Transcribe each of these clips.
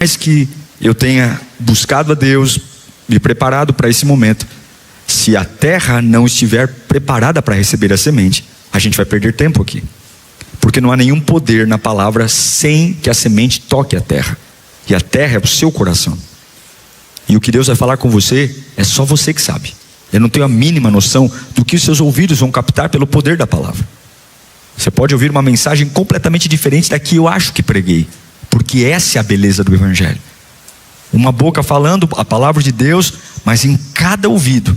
mais que eu tenha buscado a Deus, me preparado para esse momento, se a terra não estiver preparada para receber a semente, a gente vai perder tempo aqui. Porque não há nenhum poder na palavra sem que a semente toque a terra. E a terra é o seu coração. E o que Deus vai falar com você, é só você que sabe. Eu não tenho a mínima noção do que os seus ouvidos vão captar pelo poder da palavra. Você pode ouvir uma mensagem completamente diferente da que eu acho que preguei. Porque essa é a beleza do Evangelho. Uma boca falando a palavra de Deus, mas em cada ouvido,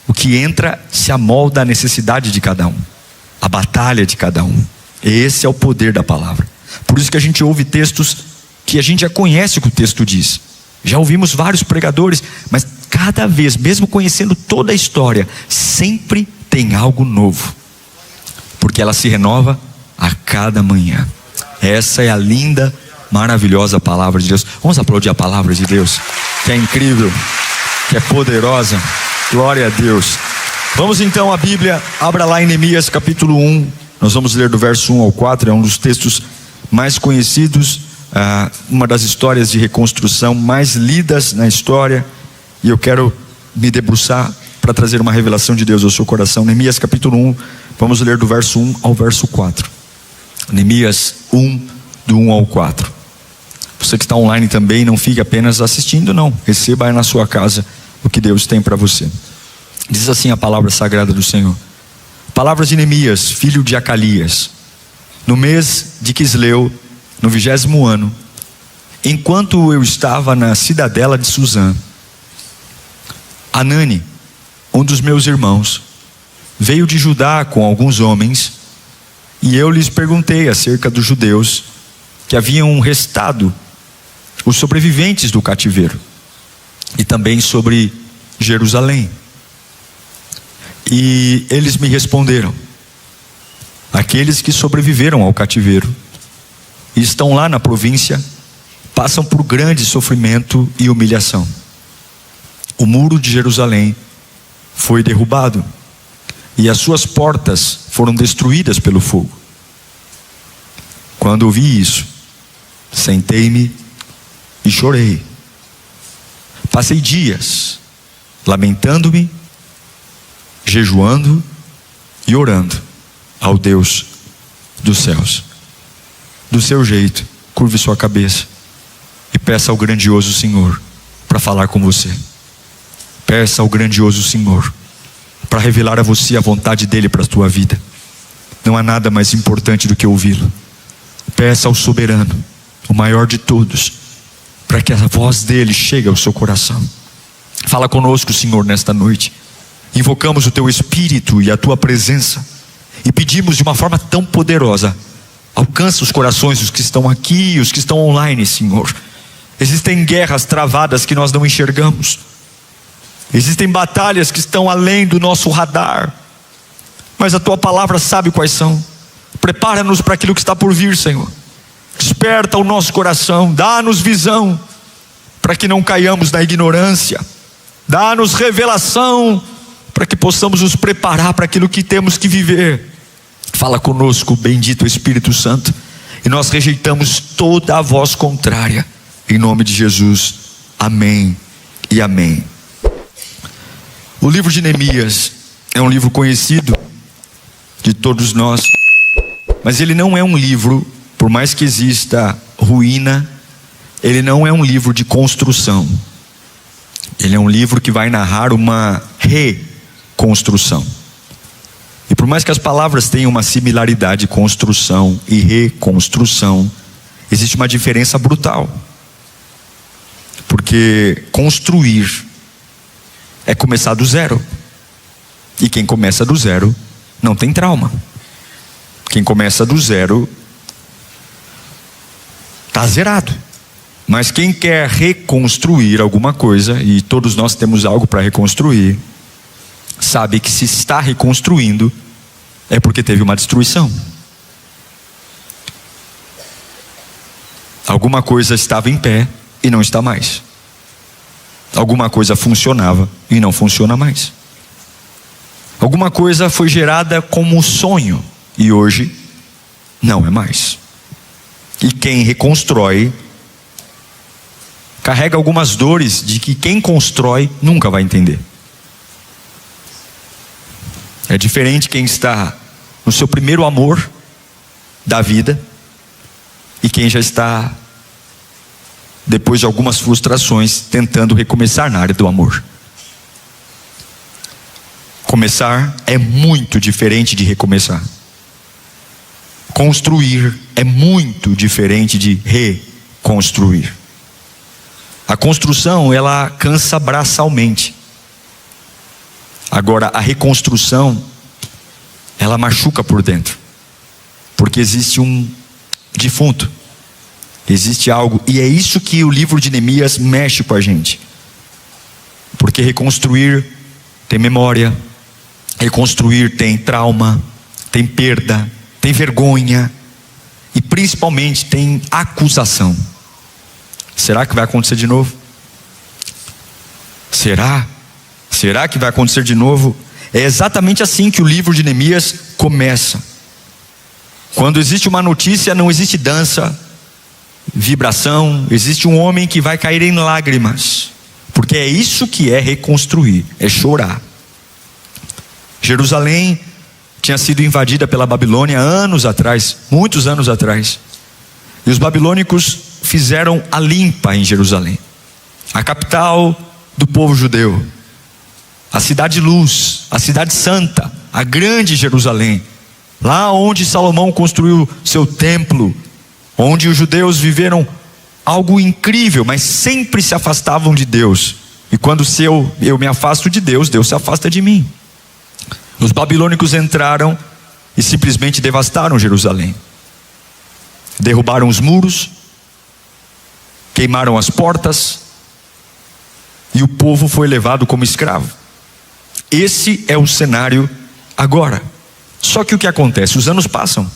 o que entra se amolda à necessidade de cada um, a batalha de cada um. Esse é o poder da palavra. Por isso que a gente ouve textos que a gente já conhece o que o texto diz. Já ouvimos vários pregadores, mas cada vez, mesmo conhecendo toda a história, sempre tem algo novo, porque ela se renova a cada manhã. Essa é a linda, maravilhosa palavra de Deus. Vamos aplaudir a palavra de Deus, que é incrível, que é poderosa. Glória a Deus. Vamos então à Bíblia, abra lá em Neemias capítulo 1. Nós vamos ler do verso 1 ao 4, é um dos textos mais conhecidos, uma das histórias de reconstrução mais lidas na história. E eu quero me debruçar para trazer uma revelação de Deus ao seu coração. Neemias capítulo 1, vamos ler do verso 1 ao verso 4. Neemias 1, do 1 ao 4. Você que está online também, não fique apenas assistindo, não. Receba aí na sua casa o que Deus tem para você. Diz assim a palavra sagrada do Senhor. Palavras de Neemias, filho de Acalias. No mês de Quisleu, no 20º ano, enquanto eu estava na cidadela de Suzã, Anani, um dos meus irmãos, veio de Judá com alguns homens, e eu lhes perguntei acerca dos judeus que haviam restado, os sobreviventes do cativeiro, e também sobre Jerusalém. E eles me responderam: aqueles que sobreviveram ao cativeiro e estão lá na província passam por grande sofrimento e humilhação. O muro de Jerusalém foi derrubado e as suas portas foram destruídas pelo fogo. Quando ouvi isso, sentei-me e chorei. Passei dias lamentando-me, jejuando e orando ao Deus dos céus. Do seu jeito, curve sua cabeça e peça ao grandioso Senhor para falar com você. Peça ao grandioso Senhor para revelar a você a vontade dele para a tua vida. Não há nada mais importante do que ouvi-lo. Peça ao soberano, o maior de todos, para que a voz dele chegue ao seu coração. Fala conosco, Senhor, nesta noite. Invocamos o teu Espírito e a tua presença e pedimos de uma forma tão poderosa: alcança os corações dos que estão aqui e os que estão online, Senhor. Existem guerras travadas que nós não enxergamos. Existem batalhas que estão além do nosso radar, mas a tua palavra sabe quais são. Prepara-nos para aquilo que está por vir, Senhor. Desperta o nosso coração, dá-nos visão para que não caiamos na ignorância. Dá-nos revelação para que possamos nos preparar para aquilo que temos que viver. Fala conosco, bendito Espírito Santo, e nós rejeitamos toda a voz contrária, em nome de Jesus. Amém e amém. O livro de Neemias é um livro conhecido de todos nós, mas ele não é um livro, por mais que exista ruína, ele não é um livro de construção. Ele é um livro que vai narrar uma reconstrução. E por mais que as palavras tenham uma similaridade, construção e reconstrução, existe uma diferença brutal. Porque construir é começar do zero. E quem começa do zero não tem trauma. Quem começa do zero está zerado. Mas quem quer reconstruir alguma coisa, e todos nós temos algo para reconstruir, sabe que se está reconstruindo é porque teve uma destruição. Alguma coisa estava em pé e não está mais. Alguma coisa funcionava e não funciona mais. Alguma coisa foi gerada como sonho e hoje não é mais. E quem reconstrói carrega algumas dores de que quem constrói nunca vai entender. É diferente quem está no seu primeiro amor da vida e quem já está, depois de algumas frustrações, tentando recomeçar na área do amor. Começar é muito diferente de recomeçar. Construir é muito diferente de reconstruir. A construção, ela cansa braçalmente. Agora, a reconstrução, ela machuca por dentro. Porque existe um defunto. Existe algo. E é isso que o livro de Neemias mexe com a gente. Porque reconstruir tem memória. Reconstruir tem trauma. Tem perda. Tem vergonha. E principalmente tem acusação. Será que vai acontecer de novo? Será? Será que vai acontecer de novo? É exatamente assim que o livro de Neemias começa. Quando existe uma notícia, não existe dança, vibração. Existe um homem que vai cair em lágrimas. Porque é isso que é reconstruir, é chorar. Jerusalém tinha sido invadida pela Babilônia anos atrás, muitos anos atrás. E os babilônicos fizeram a limpa em Jerusalém, a capital do povo judeu, a cidade luz, a cidade santa, a grande Jerusalém, lá onde Salomão construiu seu templo, onde os judeus viveram algo incrível, mas sempre se afastavam de Deus. E quando eu me afasto de Deus, Deus se afasta de mim. Os babilônicos entraram e simplesmente devastaram Jerusalém. Derrubaram os muros, queimaram as portas, e o povo foi levado como escravo. Esse é o cenário agora. Só que o que acontece? Os anos passam.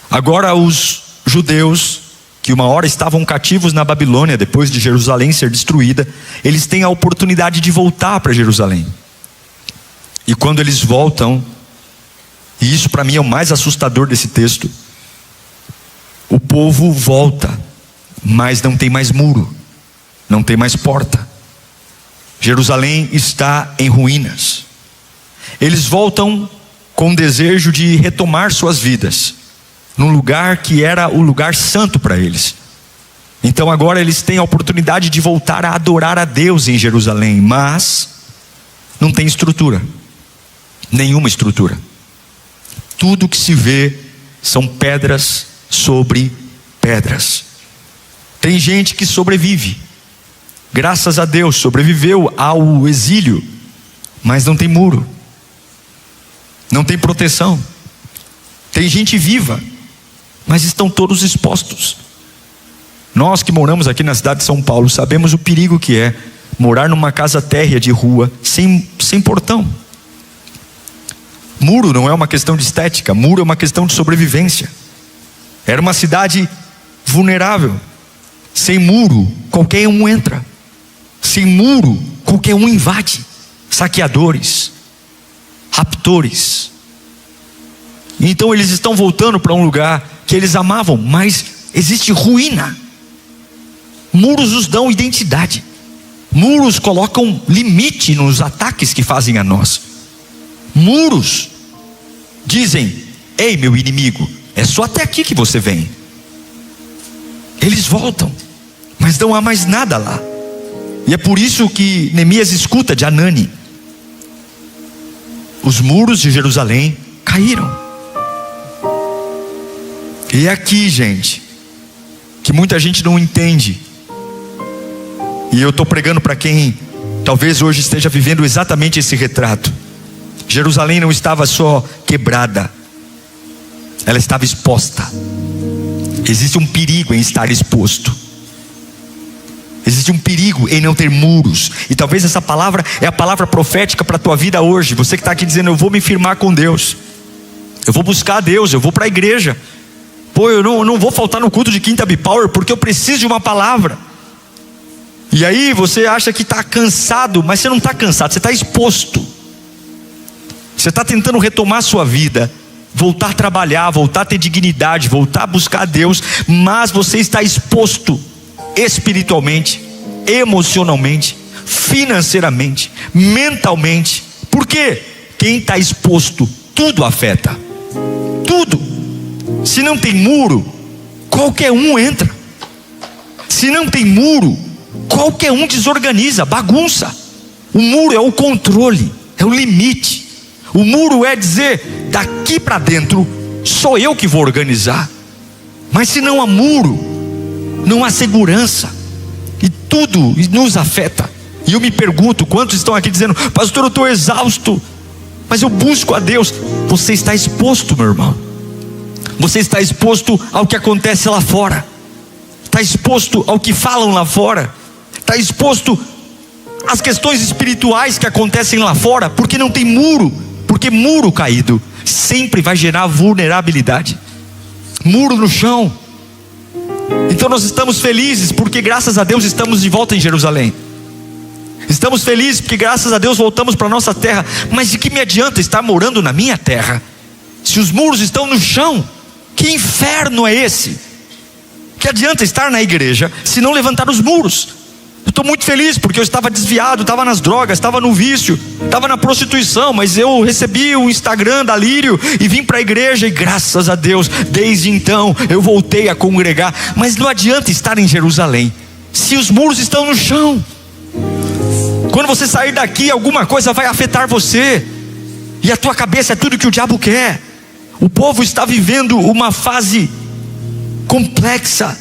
Agora os judeus, que uma hora estavam cativos na Babilônia, depois de Jerusalém ser destruída, eles têm a oportunidade de voltar para Jerusalém. E quando eles voltam, e isso para mim é o mais assustador desse texto, o povo volta, mas não tem mais muro, não tem mais porta. Jerusalém está em ruínas. Eles voltam com o desejo de retomar suas vidas num lugar que era o lugar santo para eles. Então agora eles têm a oportunidade de voltar a adorar a Deus em Jerusalém, mas não tem estrutura, nenhuma estrutura. Tudo que se vê são pedras sobre pedras. Tem gente que sobrevive, graças a Deus, sobreviveu ao exílio, mas não tem muro, não tem proteção. Tem gente viva, mas estão todos expostos. Nós que moramos aqui na cidade de São Paulo sabemos o perigo que é morar numa casa térrea de rua sem portão. Muro não é uma questão de estética, muro é uma questão de sobrevivência. Era uma cidade vulnerável. Sem muro, qualquer um entra. Sem muro, qualquer um invade. Saqueadores, raptores. Então eles estão voltando para um lugar que eles amavam, mas existe ruína. Muros os dão identidade. Muros colocam limite nos ataques que fazem a nós. Muros dizem: ei, meu inimigo, é só até aqui que você vem. Eles voltam, mas não há mais nada lá. E é por isso que Neemias escuta de Anani: os muros de Jerusalém caíram. E é aqui, gente, que muita gente não entende. E eu estou pregando para quem talvez hoje esteja vivendo exatamente esse retrato. Jerusalém não estava só quebrada, ela estava exposta. Existe um perigo em estar exposto. Existe um perigo em não ter muros. E talvez essa palavra é a palavra profética para a tua vida hoje. Você que está aqui dizendo: eu vou me firmar com Deus, eu vou buscar a Deus, eu vou para a igreja. Pô, eu não vou faltar no culto de Quinta B-Power porque eu preciso de uma palavra. E aí você acha que está cansado, mas você não está cansado, você está exposto. Você está tentando retomar a sua vida, voltar a trabalhar, voltar a ter dignidade, voltar a buscar a Deus, mas você está exposto espiritualmente, emocionalmente, financeiramente, mentalmente. Por quê? Quem está exposto, tudo afeta. Tudo. Se não tem muro, qualquer um entra. Se não tem muro, qualquer um desorganiza, bagunça. O muro é o controle, é o limite. O muro é dizer, daqui para dentro sou eu que vou organizar. Mas se não há muro, não há segurança, e tudo nos afeta. E eu me pergunto, quantos estão aqui dizendo: pastor, eu estou exausto, mas eu busco a Deus. Você está exposto, meu irmão. Você está exposto ao que acontece lá fora, está exposto ao que falam lá fora, está exposto às questões espirituais que acontecem lá fora, porque não tem muro. Porque muro caído sempre vai gerar vulnerabilidade. Muro no chão. Então nós estamos felizes porque graças a Deus estamos de volta em Jerusalém. Estamos felizes porque graças a Deus voltamos para a nossa terra. Mas de que me adianta estar morando na minha terra se os muros estão no chão? Que inferno é esse? Que adianta estar na igreja se não levantar os muros? Eu estou muito feliz porque eu estava desviado, estava nas drogas, estava no vício, estava na prostituição, mas eu recebi o Instagram da Lírio e vim para a igreja, e graças a Deus, desde então eu voltei a congregar. Mas não adianta estar em Jerusalém se os muros estão no chão. Quando você sair daqui, alguma coisa vai afetar você, e a tua cabeça é tudo que o diabo quer. O povo está vivendo uma fase complexa.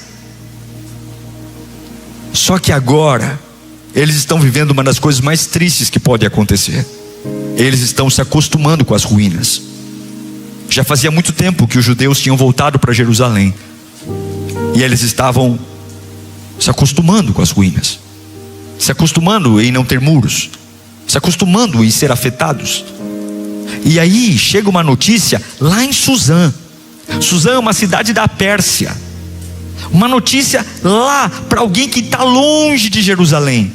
Só que agora eles estão vivendo uma das coisas mais tristes que pode acontecer. Eles estão se acostumando com as ruínas. Já fazia muito tempo que os judeus tinham voltado para Jerusalém, e eles estavam se acostumando com as ruínas, se acostumando em não ter muros, se acostumando em ser afetados. E aí chega uma notícia lá em Suzã. Suzã é uma cidade da Pérsia. Uma notícia lá para alguém que está longe de Jerusalém,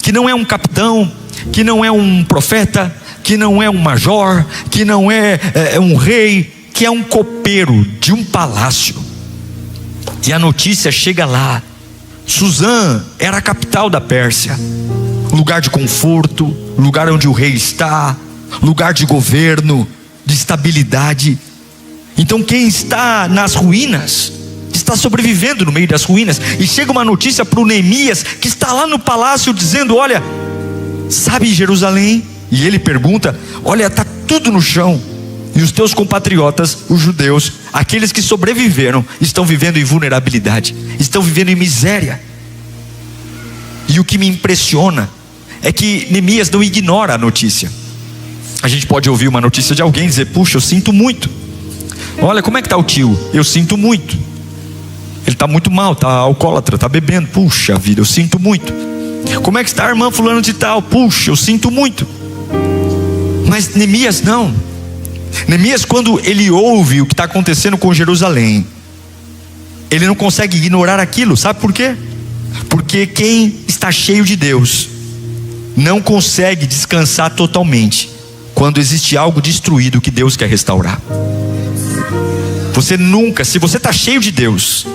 que não é um capitão, que não é um profeta, que não é um major, que não é um rei, que é um copeiro de um palácio. E a notícia chega lá. Suzã era a capital da Pérsia, lugar de conforto, lugar onde o rei está, lugar de governo, de estabilidade. Então quem está nas ruínas está sobrevivendo no meio das ruínas. E chega uma notícia para o Neemias, que está lá no palácio, dizendo: olha, sabe Jerusalém? E ele pergunta: olha, está tudo no chão, e os teus compatriotas, os judeus, aqueles que sobreviveram, estão vivendo em vulnerabilidade, estão vivendo em miséria. E o que me impressiona é que Neemias não ignora a notícia. A gente pode ouvir uma notícia de alguém e dizer: puxa, eu sinto muito. Olha, como é que está o tio? Eu sinto muito. Ele está muito mal, está alcoólatra, está bebendo. Puxa vida, eu sinto muito. Como é que está a irmã fulano de tal? Puxa, eu sinto muito. Mas Neemias não. Neemias, quando ele ouve o que está acontecendo com Jerusalém, ele não consegue ignorar aquilo. Sabe por quê? Porque quem está cheio de Deus não consegue descansar totalmente quando existe algo destruído que Deus quer restaurar. Você nunca, se você está cheio de Deus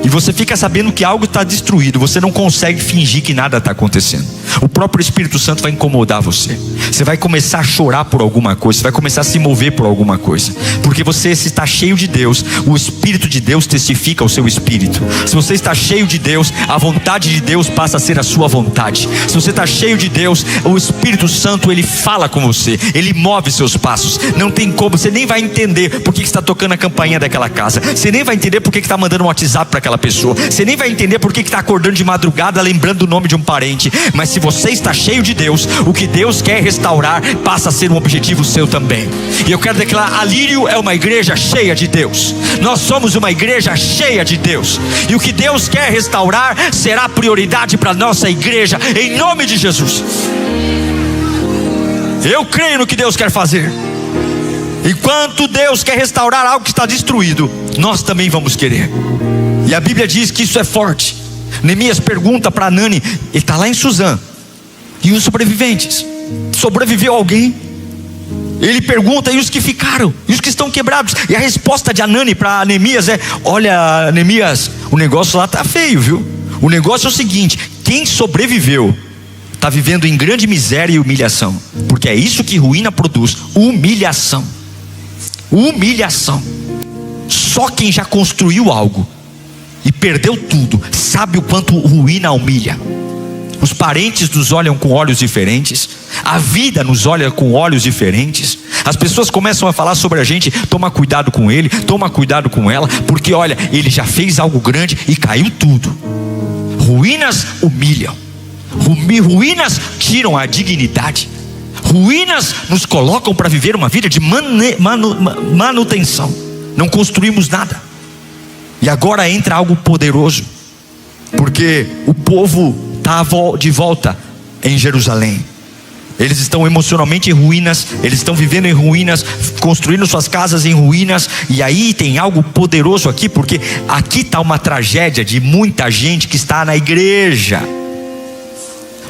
e você fica sabendo que algo está destruído, você não consegue fingir que nada está acontecendo. O próprio Espírito Santo vai incomodar você. Você vai começar a chorar por alguma coisa, você vai começar a se mover por alguma coisa, porque você, se está cheio de Deus, o Espírito de Deus testifica ao seu espírito. Se você está cheio de Deus, a vontade de Deus passa a ser a sua vontade. Se você está cheio de Deus, o Espírito Santo, ele fala com você, ele move seus passos. Não tem como, você nem vai entender por que está tocando a campainha daquela casa, você nem vai entender por que está mandando um WhatsApp para aquela pessoa, você nem vai entender por que está acordando de madrugada lembrando o nome de um parente. Mas se você está cheio de Deus, o que Deus quer restaurar passa a ser um objetivo seu também. E eu quero declarar: a Lírio é uma igreja cheia de Deus. Nós somos uma igreja cheia de Deus, e o que Deus quer restaurar será prioridade para a nossa igreja, em nome de Jesus. Eu creio no que Deus quer fazer. Enquanto Deus quer restaurar algo que está destruído, nós também vamos querer. E a Bíblia diz que isso é forte. Neemias pergunta para Anani, ele está lá em Suzã, e os sobreviventes? Sobreviveu alguém? Ele pergunta: e os que ficaram? E os que estão quebrados? E a resposta de Anani para Neemias é: olha, Neemias, o negócio lá está feio, viu? O negócio é o seguinte: quem sobreviveu está vivendo em grande miséria e humilhação, porque é isso que ruína produz: humilhação. Humilhação. Só quem já construiu algo e perdeu tudo sabe o quanto ruína humilha. Os parentes nos olham com olhos diferentes, a vida nos olha com olhos diferentes. As pessoas começam a falar sobre a gente: toma cuidado com ele, toma cuidado com ela, porque olha, ele já fez algo grande e caiu tudo. Ruínas humilham, ruínas tiram a dignidade, ruínas nos colocam para viver uma vida de manutenção. Não construímos nada. E agora entra algo poderoso, porque o povo está de volta em Jerusalém. Eles estão emocionalmente em ruínas, eles estão vivendo em ruínas, construindo suas casas em ruínas. E aí tem algo poderoso aqui, porque aqui está uma tragédia de muita gente que está na igreja,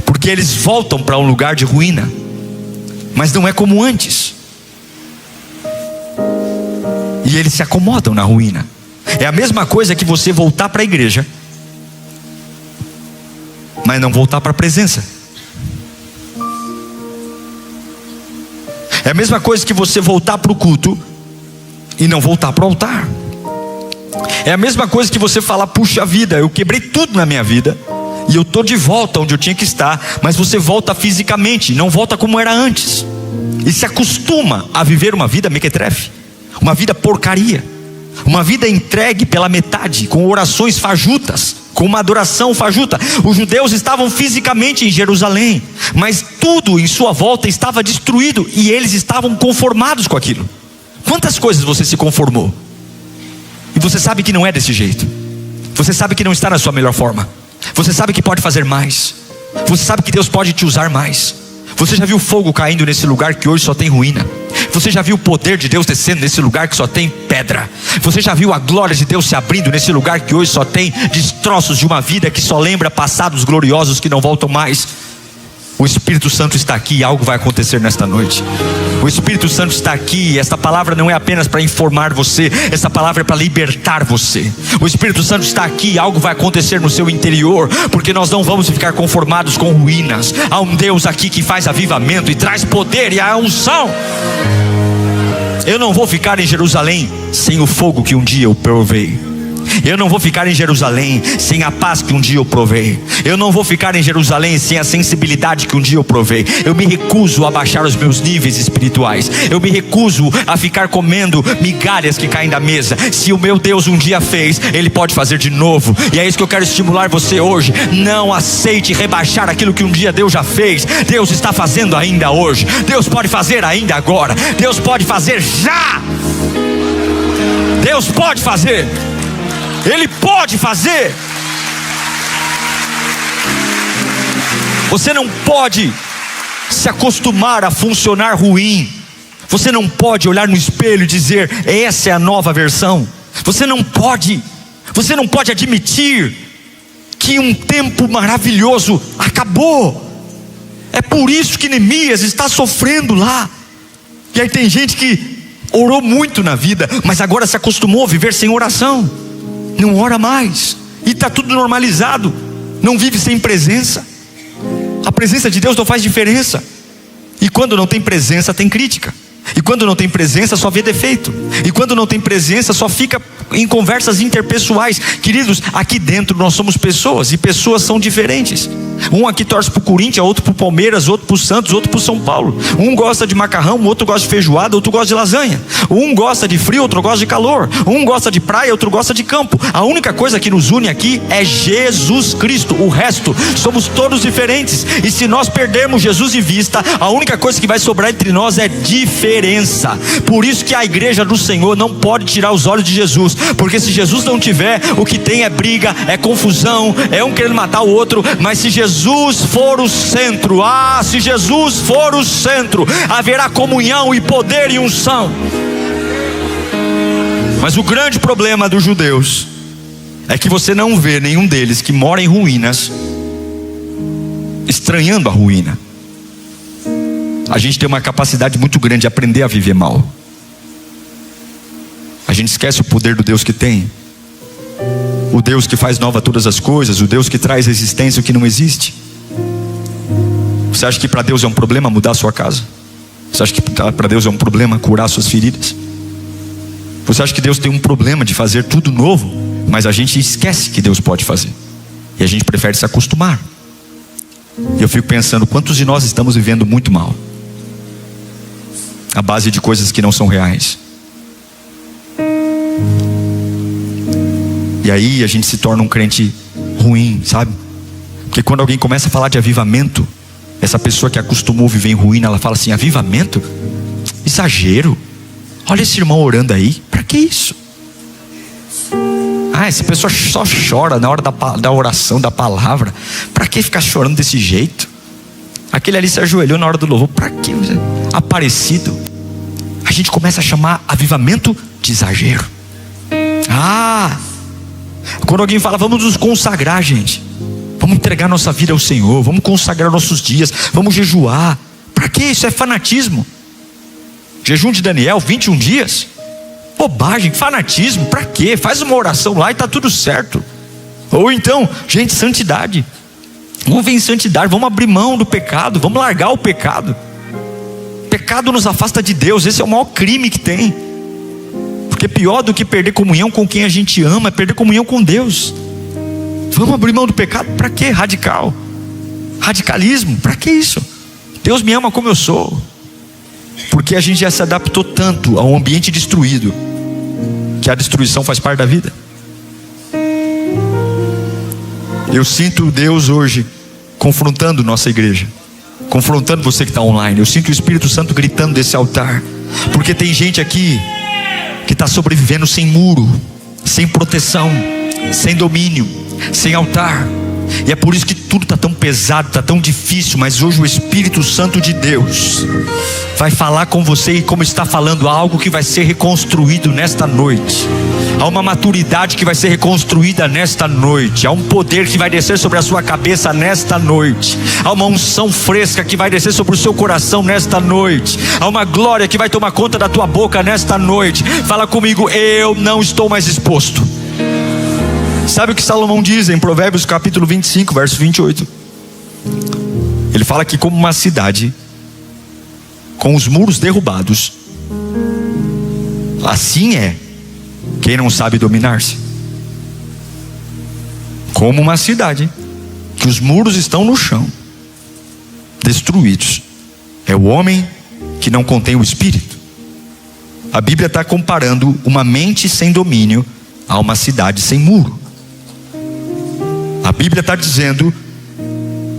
porque eles voltam para um lugar de ruína, mas não é como antes, e eles se acomodam na ruína. É a mesma coisa que você voltar para a igreja, mas não voltar para a presença. É a mesma coisa que você voltar para o culto e não voltar para o altar. É a mesma coisa que você falar: puxa vida, eu quebrei tudo na minha vida e eu estou de volta onde eu tinha que estar. Mas você volta fisicamente, não volta como era antes, e se acostuma a viver uma vida mequetrefe, uma vida porcaria, uma vida entregue pela metade, com orações fajutas, com uma adoração fajuta. Os judeus estavam fisicamente em Jerusalém, mas tudo em sua volta estava destruído, e eles estavam conformados com aquilo. Quantas coisas você se conformou? E você sabe que não é desse jeito. Você sabe que não está na sua melhor forma. Você sabe que pode fazer mais. Você sabe que Deus pode te usar mais. Você já viu fogo caindo nesse lugar que hoje só tem ruína? Você já viu o poder de Deus descendo nesse lugar que só tem pedra? Você já viu a glória de Deus se abrindo nesse lugar que hoje só tem destroços de uma vida que só lembra passados gloriosos que não voltam mais? O Espírito Santo está aqui e algo vai acontecer nesta noite. O Espírito Santo está aqui, e esta palavra não é apenas para informar você, essa palavra é para libertar você. O Espírito Santo está aqui e algo vai acontecer no seu interior, porque nós não vamos ficar conformados com ruínas. Há um Deus aqui que faz avivamento e traz poder e a unção. Eu não vou ficar em Jerusalém sem o fogo que um dia eu provei. Eu não vou ficar em Jerusalém sem a paz que um dia eu provei. Eu não vou ficar em Jerusalém sem a sensibilidade que um dia eu provei. Eu me recuso a baixar os meus níveis espirituais. Eu me recuso a ficar comendo migalhas que caem da mesa. Se o meu Deus um dia fez, Ele pode fazer de novo. E é isso que eu quero estimular você hoje. Não aceite rebaixar aquilo que um dia Deus já fez. Deus está fazendo ainda hoje. Deus pode fazer ainda agora. Deus pode fazer já. Deus pode fazer. Ele pode fazer. Você não pode se acostumar a funcionar ruim. Você não pode olhar no espelho e dizer: essa é a nova versão. Você não pode admitir que um tempo maravilhoso acabou. É por isso que Neemias está sofrendo lá. E aí tem gente que orou muito na vida, mas agora se acostumou a viver sem oração. Não ora mais, e está tudo normalizado. Não vive sem presença. A presença de Deus não faz diferença. E quando não tem presença, tem crítica. E quando não tem presença, só vê defeito. E quando não tem presença, só fica em conversas interpessoais. Queridos, aqui dentro nós somos pessoas, e pessoas são diferentes. Um aqui torce para o Corinthians, outro para o Palmeiras, outro para o Santos, outro para o São Paulo. Um gosta de macarrão, outro gosta de feijoada, outro gosta de lasanha. Um gosta de frio, outro gosta de calor. Um gosta de praia, outro gosta de campo. A única coisa que nos une aqui é Jesus Cristo. O resto, somos todos diferentes. E se nós perdermos Jesus de vista, a única coisa que vai sobrar entre nós é diferença. Por isso que a igreja do Senhor não pode tirar os olhos de Jesus. Porque se Jesus não tiver, o que tem é briga, é confusão, é um querendo matar o outro. Mas se Jesus for o centro, se Jesus for o centro, haverá comunhão e poder e unção. Mas o grande problema dos judeus é que você não vê nenhum deles que mora em ruínas estranhando a ruína. A gente tem uma capacidade muito grande de aprender a viver mal. A gente esquece o poder do Deus que tem. O Deus que faz nova todas as coisas, o Deus que traz existência o que não existe. Você acha que para Deus é um problema mudar a sua casa? Você acha que para Deus é um problema curar suas feridas? Você acha que Deus tem um problema de fazer tudo novo? Mas a gente esquece que Deus pode fazer, e a gente prefere se acostumar. E eu fico pensando, quantos de nós estamos vivendo muito mal, à base de coisas que não são reais. E aí a gente se torna um crente ruim, sabe? Porque quando alguém começa a falar de avivamento, essa pessoa que acostumou viver em ruína, ela fala assim: avivamento? Exagero. Olha esse irmão orando aí, para que isso? Essa pessoa só chora na hora da oração, da palavra. Para que ficar chorando desse jeito? Aquele ali se ajoelhou na hora do louvor, para que? Aparecido. A gente começa a chamar avivamento de exagero. Quando alguém fala, vamos nos consagrar, gente, vamos entregar nossa vida ao Senhor, vamos consagrar nossos dias, vamos jejuar. Para que? Isso é fanatismo. Jejum de Daniel, 21 dias. Bobagem, fanatismo, para quê? Faz uma oração lá e está tudo certo. Ou então, gente, santidade. Vamos ver em santidade, vamos abrir mão do pecado, vamos largar o pecado. Pecado nos afasta de Deus, esse é o maior crime que tem. Porque pior do que perder comunhão com quem a gente ama é perder comunhão com Deus. Vamos abrir mão do pecado, para quê? Radicalismo, para que isso? Deus me ama como eu sou. Porque a gente já se adaptou tanto a um ambiente destruído, que a destruição faz parte da vida. Eu sinto Deus hoje confrontando nossa igreja, confrontando você que está online. Eu sinto o Espírito Santo gritando desse altar, porque tem gente aqui que está sobrevivendo sem muro, sem proteção, sem domínio, sem altar. E é por isso que tudo está tão pesado, está tão difícil. Mas hoje o Espírito Santo de Deus vai falar com você, e como está falando, há algo que vai ser reconstruído nesta noite. Há uma maturidade que vai ser reconstruída nesta noite. Há um poder que vai descer sobre a sua cabeça nesta noite. Há uma unção fresca que vai descer sobre o seu coração nesta noite. Há uma glória que vai tomar conta da tua boca nesta noite. Fala comigo: eu não estou mais exposto. Sabe o que Salomão diz em Provérbios capítulo 25, verso 28? Ele fala que como uma cidade com os muros derrubados, assim é quem não sabe dominar-se. Como uma cidade que os muros estão no chão, destruídos, é o homem que não contém o espírito. A Bíblia está comparando uma mente sem domínio a uma cidade sem muro. A Bíblia está dizendo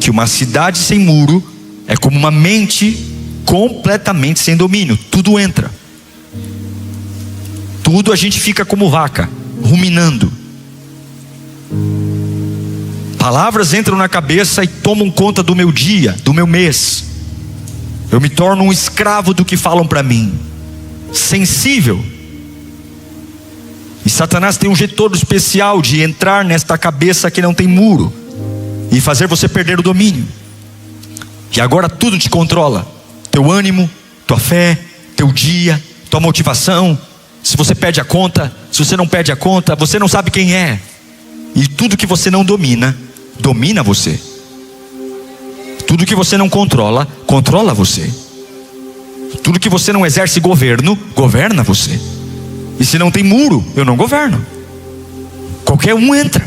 que uma cidade sem muro é como uma mente completamente sem domínio. Tudo entra, tudo a gente fica como vaca, ruminando. Palavras entram na cabeça e tomam conta do meu dia, do meu mês. Eu me torno um escravo do que falam para mim, sensível. E Satanás tem um jeito todo especial de entrar nesta cabeça que não tem muro e fazer você perder o domínio. E agora tudo te controla: teu ânimo, tua fé, teu dia, tua motivação. Se você pede a conta, se você não pede a conta, você não sabe quem é. E tudo que você não domina, domina você. Tudo que você não controla, controla você. Tudo que você não exerce governo, governa você. E se não tem muro, eu não governo. Qualquer um entra.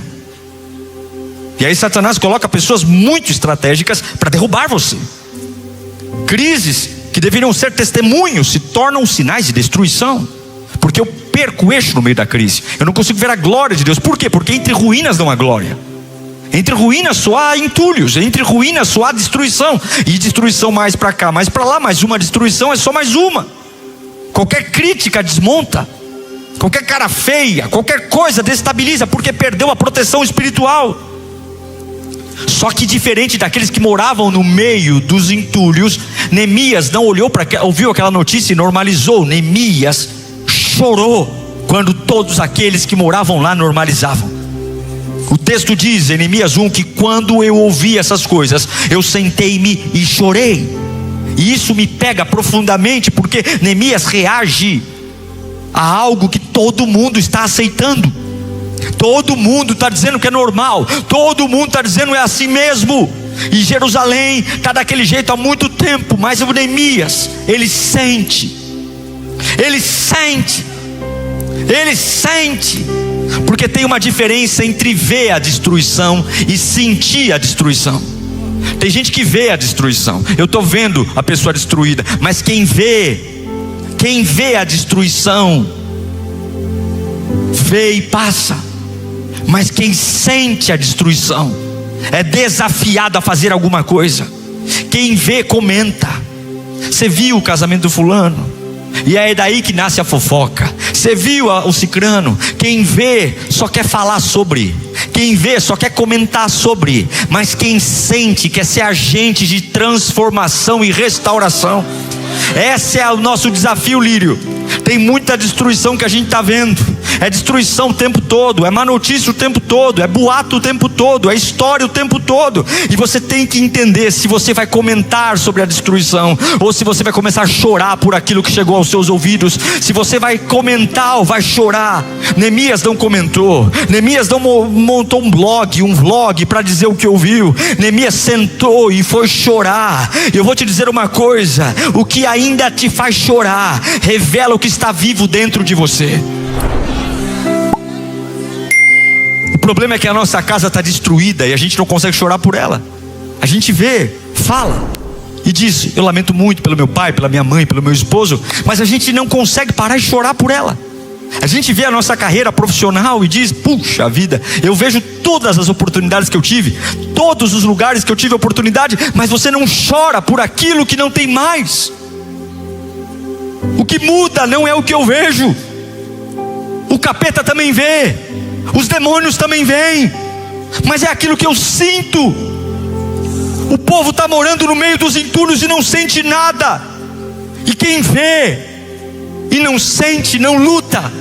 E aí Satanás coloca pessoas muito estratégicas para derrubar você. Crises que deveriam ser testemunhos se tornam sinais de destruição, porque eu perco o eixo no meio da crise. Eu não consigo ver a glória de Deus. Por quê? Porque entre ruínas não há glória. Entre ruínas só há entulhos. Entre ruínas só há destruição. E destruição mais para cá, mais para lá. Mais uma destruição é só mais uma. Qualquer crítica desmonta. Qualquer cara feia, qualquer coisa destabiliza, porque perdeu a proteção espiritual. Só que diferente daqueles que moravam no meio dos entulhos, Neemias não ouviu aquela notícia e normalizou. Neemias chorou quando todos aqueles que moravam lá normalizavam. O texto diz em Neemias 1 que quando eu ouvi essas coisas, eu sentei-me e chorei. E isso me pega profundamente, porque Neemias reage a algo que todo mundo está aceitando. Todo mundo está dizendo que é normal, todo mundo está dizendo que é assim mesmo. E Jerusalém está daquele jeito há muito tempo. Mas o Neemias, ele sente, porque tem uma diferença entre ver a destruição e sentir a destruição. Tem gente que vê a destruição, eu estou vendo a pessoa destruída, mas quem vê a destruição, vê e passa. Mas quem sente a destruição é desafiado a fazer alguma coisa. Quem vê, comenta. Você viu o casamento do fulano? E é daí que nasce a fofoca. Você viu o cicrano? Quem vê só quer falar sobre, quem vê só quer comentar sobre, mas quem sente quer ser agente de transformação e restauração. Esse é o nosso desafio, Lírio. Tem muita destruição que a gente está vendo. É destruição o tempo todo, é má notícia o tempo todo, é boato o tempo todo, é história o tempo todo. E você tem que entender se você vai comentar sobre a destruição, ou se você vai começar a chorar por aquilo que chegou aos seus ouvidos. Se você vai comentar ou vai chorar. Neemias não comentou, Neemias não montou um vlog para dizer o que ouviu. Neemias sentou e foi chorar. Eu vou te dizer uma coisa: o que ainda te faz chorar revela o que está vivo dentro de você. O problema é que a nossa casa está destruída e a gente não consegue chorar por ela. A gente vê, fala e diz: eu lamento muito pelo meu pai, pela minha mãe, pelo meu esposo, mas a gente não consegue parar de chorar por ela. A gente vê a nossa carreira profissional e diz: puxa vida, eu vejo todas as oportunidades que eu tive, todos os lugares que eu tive oportunidade, mas você não chora por aquilo que não tem mais. O que muda não é o que eu vejo. O capeta também vê, os demônios também veem, mas é aquilo que eu sinto. O povo está morando no meio dos entulhos e não sente nada. E quem vê e não sente, não luta,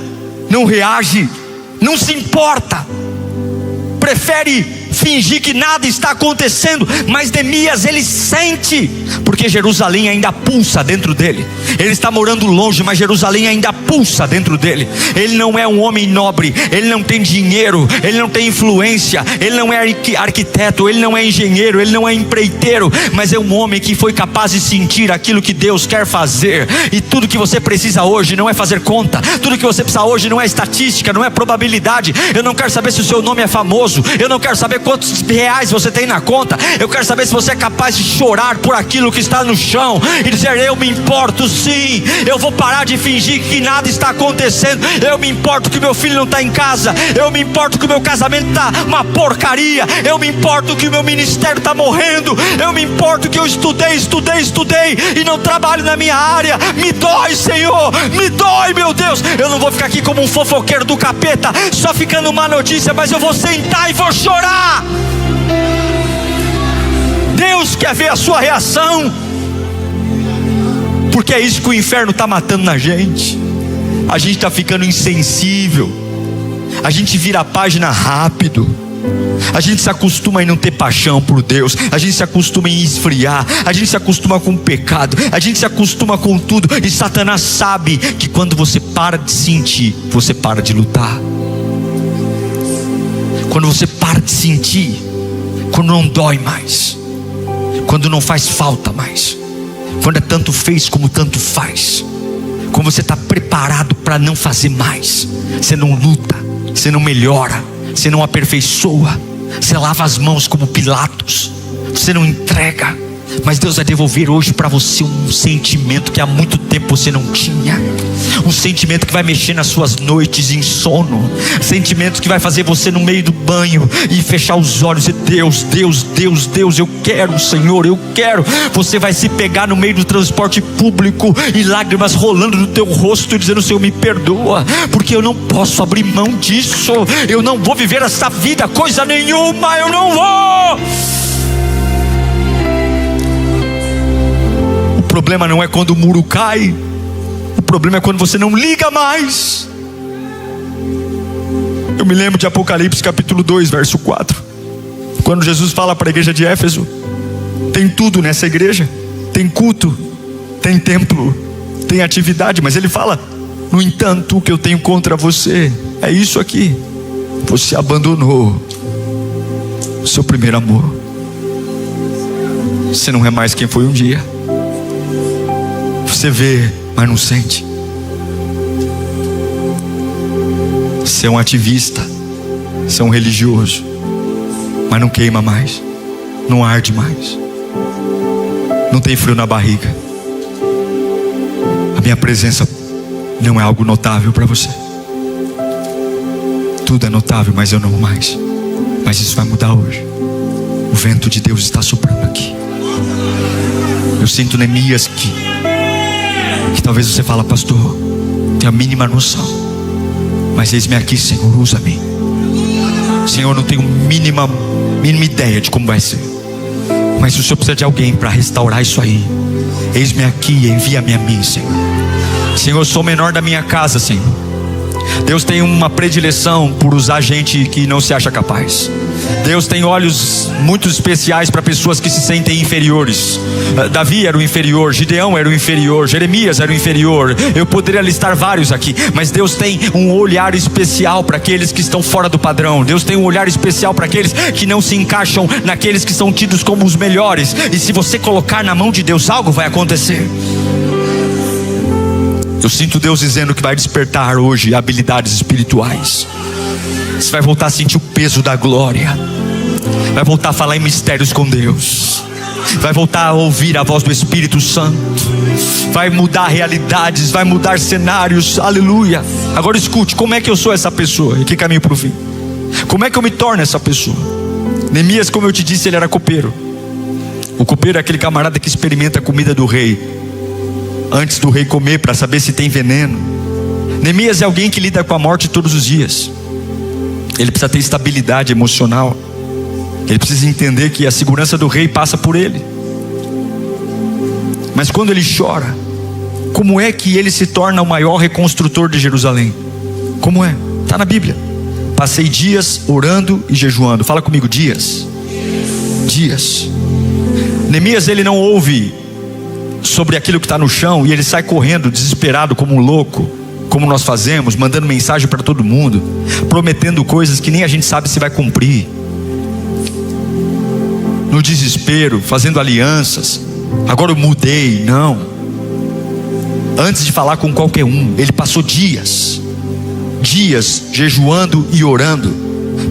não reage, não se importa, prefere fingir que nada está acontecendo. Mas Neemias, ele sente, porque Jerusalém ainda pulsa dentro dele. Ele está morando longe, mas Jerusalém ainda pulsa dentro dele. Ele não é um homem nobre, ele não tem dinheiro, ele não tem influência, ele não é arquiteto, ele não é engenheiro, ele não é empreiteiro, mas é um homem que foi capaz de sentir aquilo que Deus quer fazer. E tudo que você precisa hoje não é fazer conta, tudo que você precisa hoje não é estatística, não é probabilidade. Eu não quero saber se o seu nome é famoso, eu não quero saber quantos reais você tem na conta. Eu quero saber se você é capaz de chorar por aquilo que está no chão e dizer: eu me importo sim, eu vou parar de fingir que nada está acontecendo. Eu me importo que meu filho não está em casa, eu me importo que o meu casamento está uma porcaria, eu me importo que o meu ministério está morrendo, eu me importo que eu estudei e não trabalho na minha área. Me dói, Senhor, me dói, meu Deus. Eu não vou ficar aqui como um fofoqueiro do capeta, só ficando má notícia, mas eu vou sentar e vou chorar. Deus quer ver a sua reação, porque é isso que o inferno está matando na gente. A gente está ficando insensível, a gente vira a página rápido, a gente se acostuma em não ter paixão por Deus, a gente se acostuma em esfriar, a gente se acostuma com o pecado, a gente se acostuma com tudo. E Satanás sabe que quando você para de sentir, você para de lutar. Quando você para de sentir, quando não dói mais, quando não faz falta mais, quando é tanto fez como tanto faz, quando você está preparado para não fazer mais, você não luta, você não melhora, você não aperfeiçoa, você lava as mãos como Pilatos, você não entrega. Mas Deus vai devolver hoje para você um sentimento que há muito tempo você não tinha, um sentimento que vai mexer nas suas noites de sono, sentimento que vai fazer você no meio do banho e fechar os olhos e Deus, Deus, Deus, Deus, eu quero, Senhor, eu quero. Você vai se pegar no meio do transporte público e lágrimas rolando no teu rosto, dizendo: Senhor, me perdoa, porque eu não posso abrir mão disso, eu não vou viver essa vida, coisa nenhuma, eu não vou. O problema não é quando o muro cai, o problema é quando você não liga mais. Eu me lembro de Apocalipse capítulo 2, verso 4, quando Jesus fala para a igreja de Éfeso: tem tudo nessa igreja, tem culto, tem templo, tem atividade, mas ele fala: no entanto, o que eu tenho contra você é isso aqui, Você abandonou o seu primeiro amor. Você não é mais quem foi um dia. Você vê, mas não sente. Você é um ativista. Você é um religioso, mas não queima mais, não arde mais, não tem frio na barriga. A minha presença não é algo notável para você. Tudo é notável, mas eu não mais. Mas isso vai mudar hoje. O vento de Deus está soprando aqui. Eu sinto Neemias que talvez você fala: pastor, tenho a mínima noção, mas eis-me aqui, Senhor, usa-me. Senhor, não tenho mínima ideia de como vai ser, mas se o Senhor precisa de alguém para restaurar isso aí, eis-me aqui, envia-me a mim, Senhor. Senhor, eu sou o menor da minha casa, Senhor. Deus tem uma predileção por usar gente que não se acha capaz. Deus tem olhos muito especiais para pessoas que se sentem inferiores. Davi era o inferior, Gideão era o inferior, Jeremias era o inferior. Eu poderia listar vários aqui, mas Deus tem um olhar especial para aqueles que estão fora do padrão. Deus tem um olhar especial para aqueles que não se encaixam naqueles que são tidos como os melhores. E se você colocar na mão de Deus, algo vai acontecer. Eu sinto Deus dizendo que vai despertar hoje habilidades espirituais. Você vai voltar a sentir o peso da glória. Vai voltar a falar em mistérios com Deus. Vai voltar a ouvir a voz do Espírito Santo. Vai mudar realidades, vai mudar cenários. Aleluia. Agora escute, como é que eu sou essa pessoa? E que caminho para o fim? Como é que eu me torno essa pessoa? Neemias, como eu te disse, ele era copeiro. O copeiro é aquele camarada que experimenta a comida do rei antes do rei comer, para saber se tem veneno. Neemias é alguém que lida com a morte todos os dias. Ele precisa ter estabilidade emocional. Ele precisa entender que a segurança do rei passa por ele. Mas quando ele chora, como é que ele se torna o maior reconstrutor de Jerusalém? Como é? Está na Bíblia. Passei dias orando e jejuando. Fala comigo, dias. Dias. Neemias, ele não ouve sobre aquilo que está no chão e ele sai correndo desesperado como um louco, como nós fazemos, mandando mensagem para todo mundo, prometendo coisas que nem a gente sabe se vai cumprir, no desespero, fazendo alianças. Agora eu mudei. Não. Antes de falar com qualquer um, ele passou dias jejuando e orando,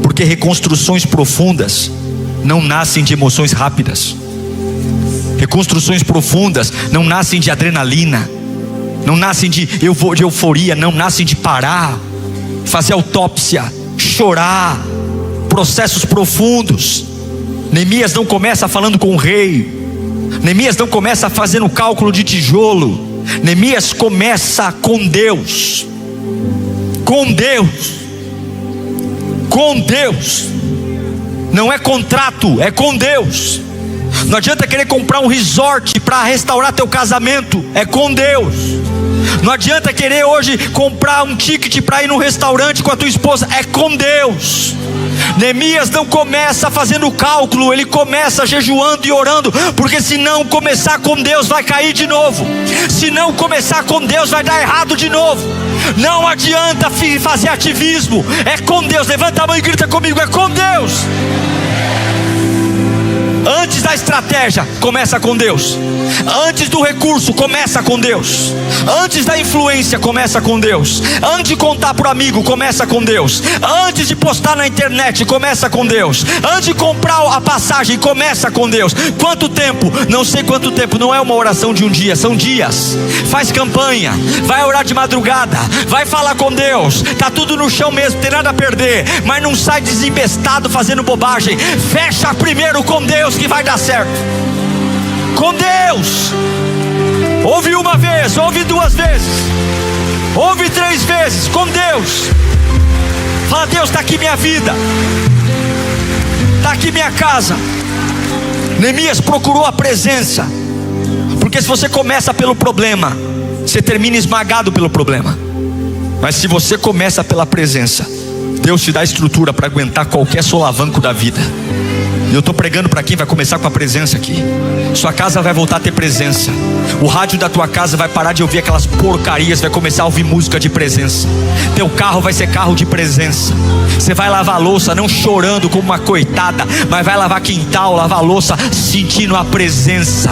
porque reconstruções profundas não nascem de emoções rápidas. Reconstruções profundas não nascem de adrenalina, não nascem de euforia, não nascem de parar, fazer autópsia, chorar. Processos profundos. Neemias não começa falando com o rei. Neemias não começa fazendo cálculo de tijolo. Neemias começa com Deus. Com Deus. Com Deus. Não é contrato, é com Deus. Não adianta querer comprar um resort para restaurar teu casamento. É com Deus. Não adianta querer hoje comprar um ticket para ir num restaurante com a tua esposa. É com Deus. Neemias não começa fazendo cálculo, ele começa jejuando e orando, porque se não começar com Deus vai cair de novo. Se não começar com Deus vai dar errado de novo. Não adianta fazer ativismo. É com Deus. Levanta a mão e grita comigo: é com Deus. Antes da estratégia, começa com Deus. Antes do recurso, começa com Deus. Antes da influência, começa com Deus. Antes de contar para o amigo, começa com Deus. Antes de postar na internet, começa com Deus. Antes de comprar a passagem, começa com Deus. Quanto tempo? Não sei quanto tempo. Não é uma oração de um dia, são dias. Faz campanha, vai orar de madrugada, vai falar com Deus. Tá tudo no chão mesmo, tem nada a perder, mas não sai desembestado fazendo bobagem. Fecha primeiro com Deus, que vai dar certo. Com Deus. Ouve uma vez, ouve duas vezes, ouve 3 vezes. Com Deus. Fala: Deus, está aqui minha vida, está aqui minha casa. Neemias procurou a presença, porque se você começa pelo problema, você termina esmagado pelo problema. Mas se você começa pela presença, Deus te dá estrutura para aguentar qualquer solavanco da vida. E eu estou pregando para quem vai começar com a presença aqui. Sua casa vai voltar a ter presença. O rádio da tua casa vai parar de ouvir aquelas porcarias, vai começar a ouvir música de presença. Teu carro vai ser carro de presença. Você vai lavar a louça não chorando como uma coitada, mas vai lavar quintal, lavar a louça sentindo a presença.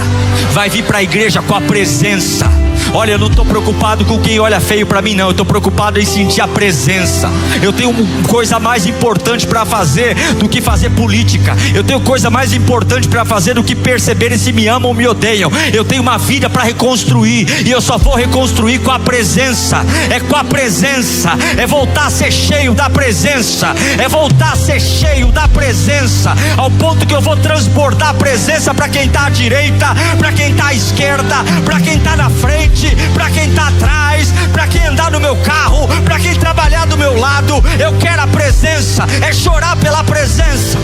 Vai vir para a igreja com a presença. Olha, eu não estou preocupado com quem olha feio para mim, não. Eu estou preocupado em sentir a presença. Eu tenho coisa mais importante para fazer do que fazer política. Eu tenho coisa mais importante para fazer do que perceber se me amam ou me odeiam. Eu tenho uma vida para reconstruir, e eu só vou reconstruir com a presença. É com a presença. É voltar a ser cheio da presença. É voltar a ser cheio da presença, ao ponto que eu vou transbordar a presença para quem está à direita, para quem está à esquerda, para quem está na frente, para quem está atrás, para quem andar no meu carro, para quem trabalhar do meu lado. Eu quero a presença. É chorar pela presença.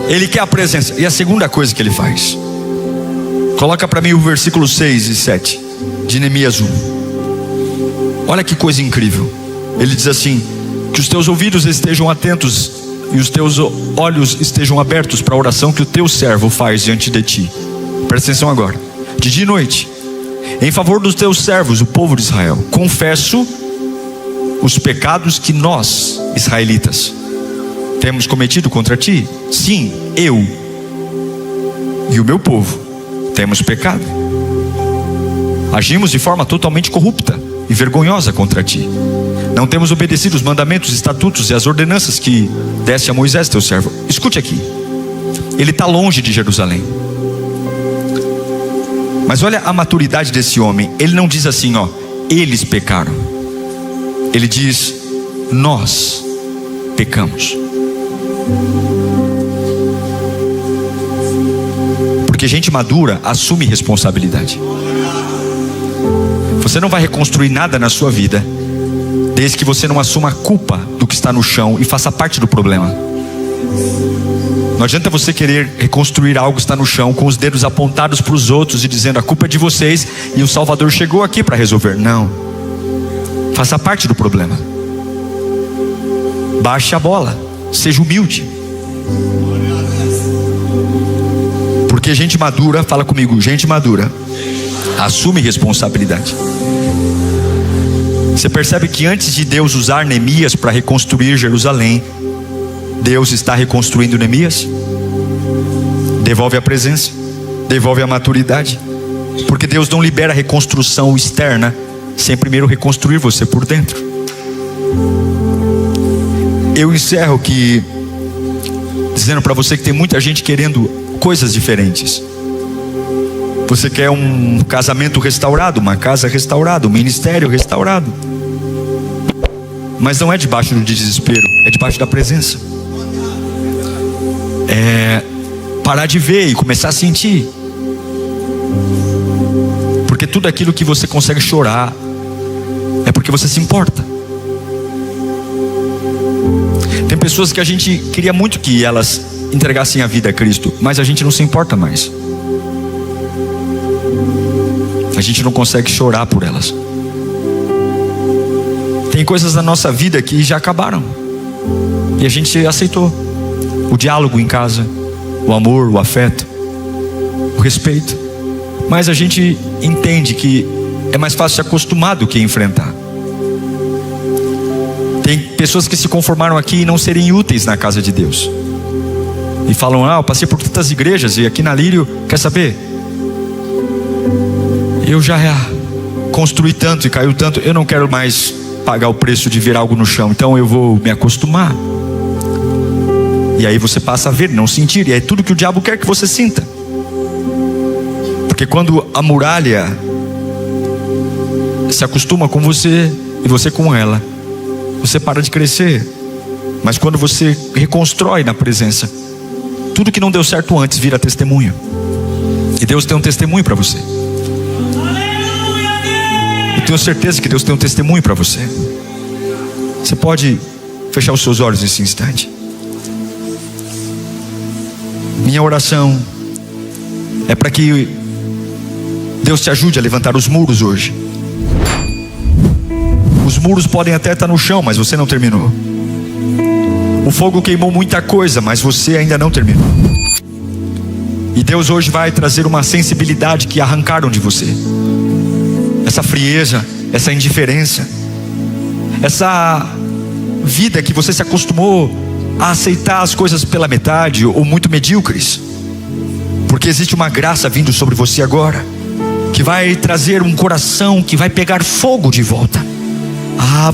Ele quer a presença. E a segunda coisa que ele faz, coloca para mim o versículo 6 e 7 de Neemias 1. Olha que coisa incrível. Ele diz assim: que os teus ouvidos estejam atentos e os teus olhos estejam abertos para a oração que o teu servo faz diante de ti. Presta atenção agora. De dia e noite, em favor dos teus servos, o povo de Israel. Confesso os pecados que nós, israelitas, temos cometido contra ti. Sim, eu e o meu povo temos pecado. Agimos de forma totalmente corrupta e vergonhosa contra ti. Não temos obedecido os mandamentos, estatutos e as ordenanças que deste a Moisés teu servo. Escute aqui. Ele está longe de Jerusalém. Mas olha a maturidade desse homem. Ele não diz assim, ó, eles pecaram. Ele diz, nós pecamos. Porque gente madura assume responsabilidade. Você não vai reconstruir nada na sua vida desde que você não assuma a culpa do que está no chão e faça parte do problema. Não adianta você querer reconstruir algo que está no chão com os dedos apontados para os outros e dizendo a culpa é de vocês e o Salvador chegou aqui para resolver. Não. Faça parte do problema. Baixe a bola. Seja humilde. Porque gente madura, fala comigo, gente madura assume responsabilidade. Você percebe que antes de Deus usar Neemias para reconstruir Jerusalém, Deus está reconstruindo Neemias? Devolve a presença, devolve a maturidade. Porque Deus não libera reconstrução externa sem primeiro reconstruir você por dentro. Eu encerro aqui dizendo para você que tem muita gente querendo coisas diferentes. Você quer um casamento restaurado, uma casa restaurada, um ministério restaurado. Mas não é debaixo do desespero, é debaixo da presença. É parar de ver e começar a sentir. Porque tudo aquilo que você consegue chorar é porque você se importa. Tem pessoas que a gente queria muito que elas entregassem a vida a Cristo, mas a gente não se importa mais. A gente não consegue chorar por elas. Tem coisas na nossa vida que já acabaram e a gente aceitou. O diálogo em casa, o amor, o afeto, o respeito. Mas a gente entende que é mais fácil se acostumar do que enfrentar. Tem pessoas que se conformaram aqui em não serem úteis na casa de Deus e falam, eu passei por tantas igrejas e aqui na Lírio, quer saber? Eu já construí tanto e caiu tanto, eu não quero mais pagar o preço de ver algo no chão, então eu vou me acostumar. E aí você passa a ver, não sentir, e é tudo que o diabo quer que você sinta. Porque quando a muralha se acostuma com você e você com ela, você para de crescer. Mas quando você reconstrói na presença, tudo que não deu certo antes vira testemunho. E Deus tem um testemunho para você. Eu tenho certeza que Deus tem um testemunho para você. Você pode fechar os seus olhos nesse instante. Minha oração é para que Deus te ajude a levantar os muros hoje. Os muros podem até estar no chão, mas você não terminou. O fogo queimou muita coisa, mas você ainda não terminou. E Deus hoje vai trazer uma sensibilidade que arrancaram de você. Essa frieza, essa indiferença, essa vida que você se acostumou a aceitar as coisas pela metade ou muito medíocres. Porque existe uma graça vindo sobre você agora, que vai trazer um coração que vai pegar fogo de volta.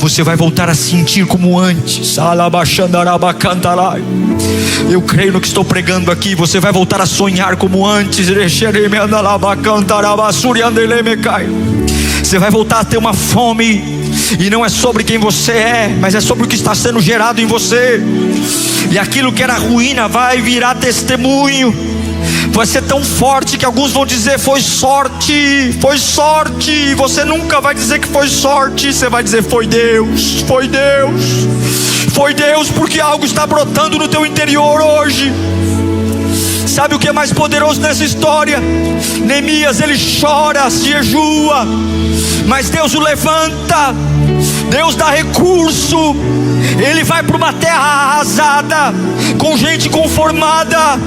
Você vai voltar a sentir como antes. Eu creio no que estou pregando aqui. Você vai voltar a sonhar como antes. Você vai voltar a ter uma fome. E não é sobre quem você é, mas é sobre o que está sendo gerado em você. E aquilo que era ruína vai virar testemunho. Vai ser tão forte que alguns vão dizer: foi sorte, foi sorte. E você nunca vai dizer que foi sorte. Você vai dizer: foi Deus, foi Deus, foi Deus, porque algo está brotando no teu interior hoje. Sabe o que é mais poderoso nessa história? Neemias, ele chora, se jejua, mas Deus o levanta. Deus dá recurso. Ele vai para uma terra arrasada, com gente conformada.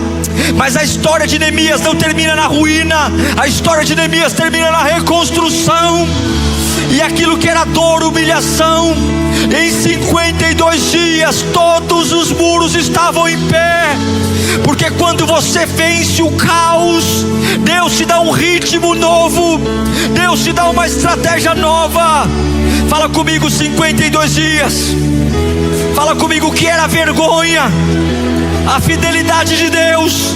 Mas a história de Neemias não termina na ruína. A história de Neemias termina na reconstrução. E aquilo que era dor, humilhação, em 52 dias todos os muros estavam em pé. Porque quando você vence o caos, Deus te dá um ritmo novo, Deus te dá uma estratégia nova. Fala comigo: 52 dias. Fala comigo: o que era vergonha, a fidelidade de Deus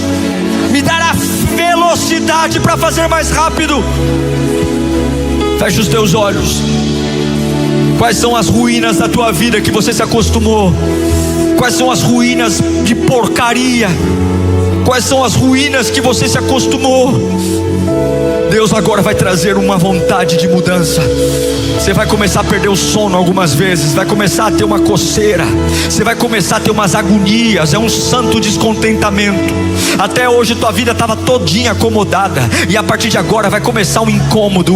me dará velocidade para fazer mais rápido. Fecha os teus olhos. Quais são as ruínas da tua vida que você se acostumou? Quais são as ruínas de porcaria? Quais são as ruínas que você se acostumou? Deus agora vai trazer uma vontade de mudança. Você vai começar a perder o sono algumas vezes, vai começar a ter uma coceira, você vai começar a ter umas agonias. É um santo descontentamento. Até hoje tua vida estava todinha acomodada, e a partir de agora vai começar um incômodo,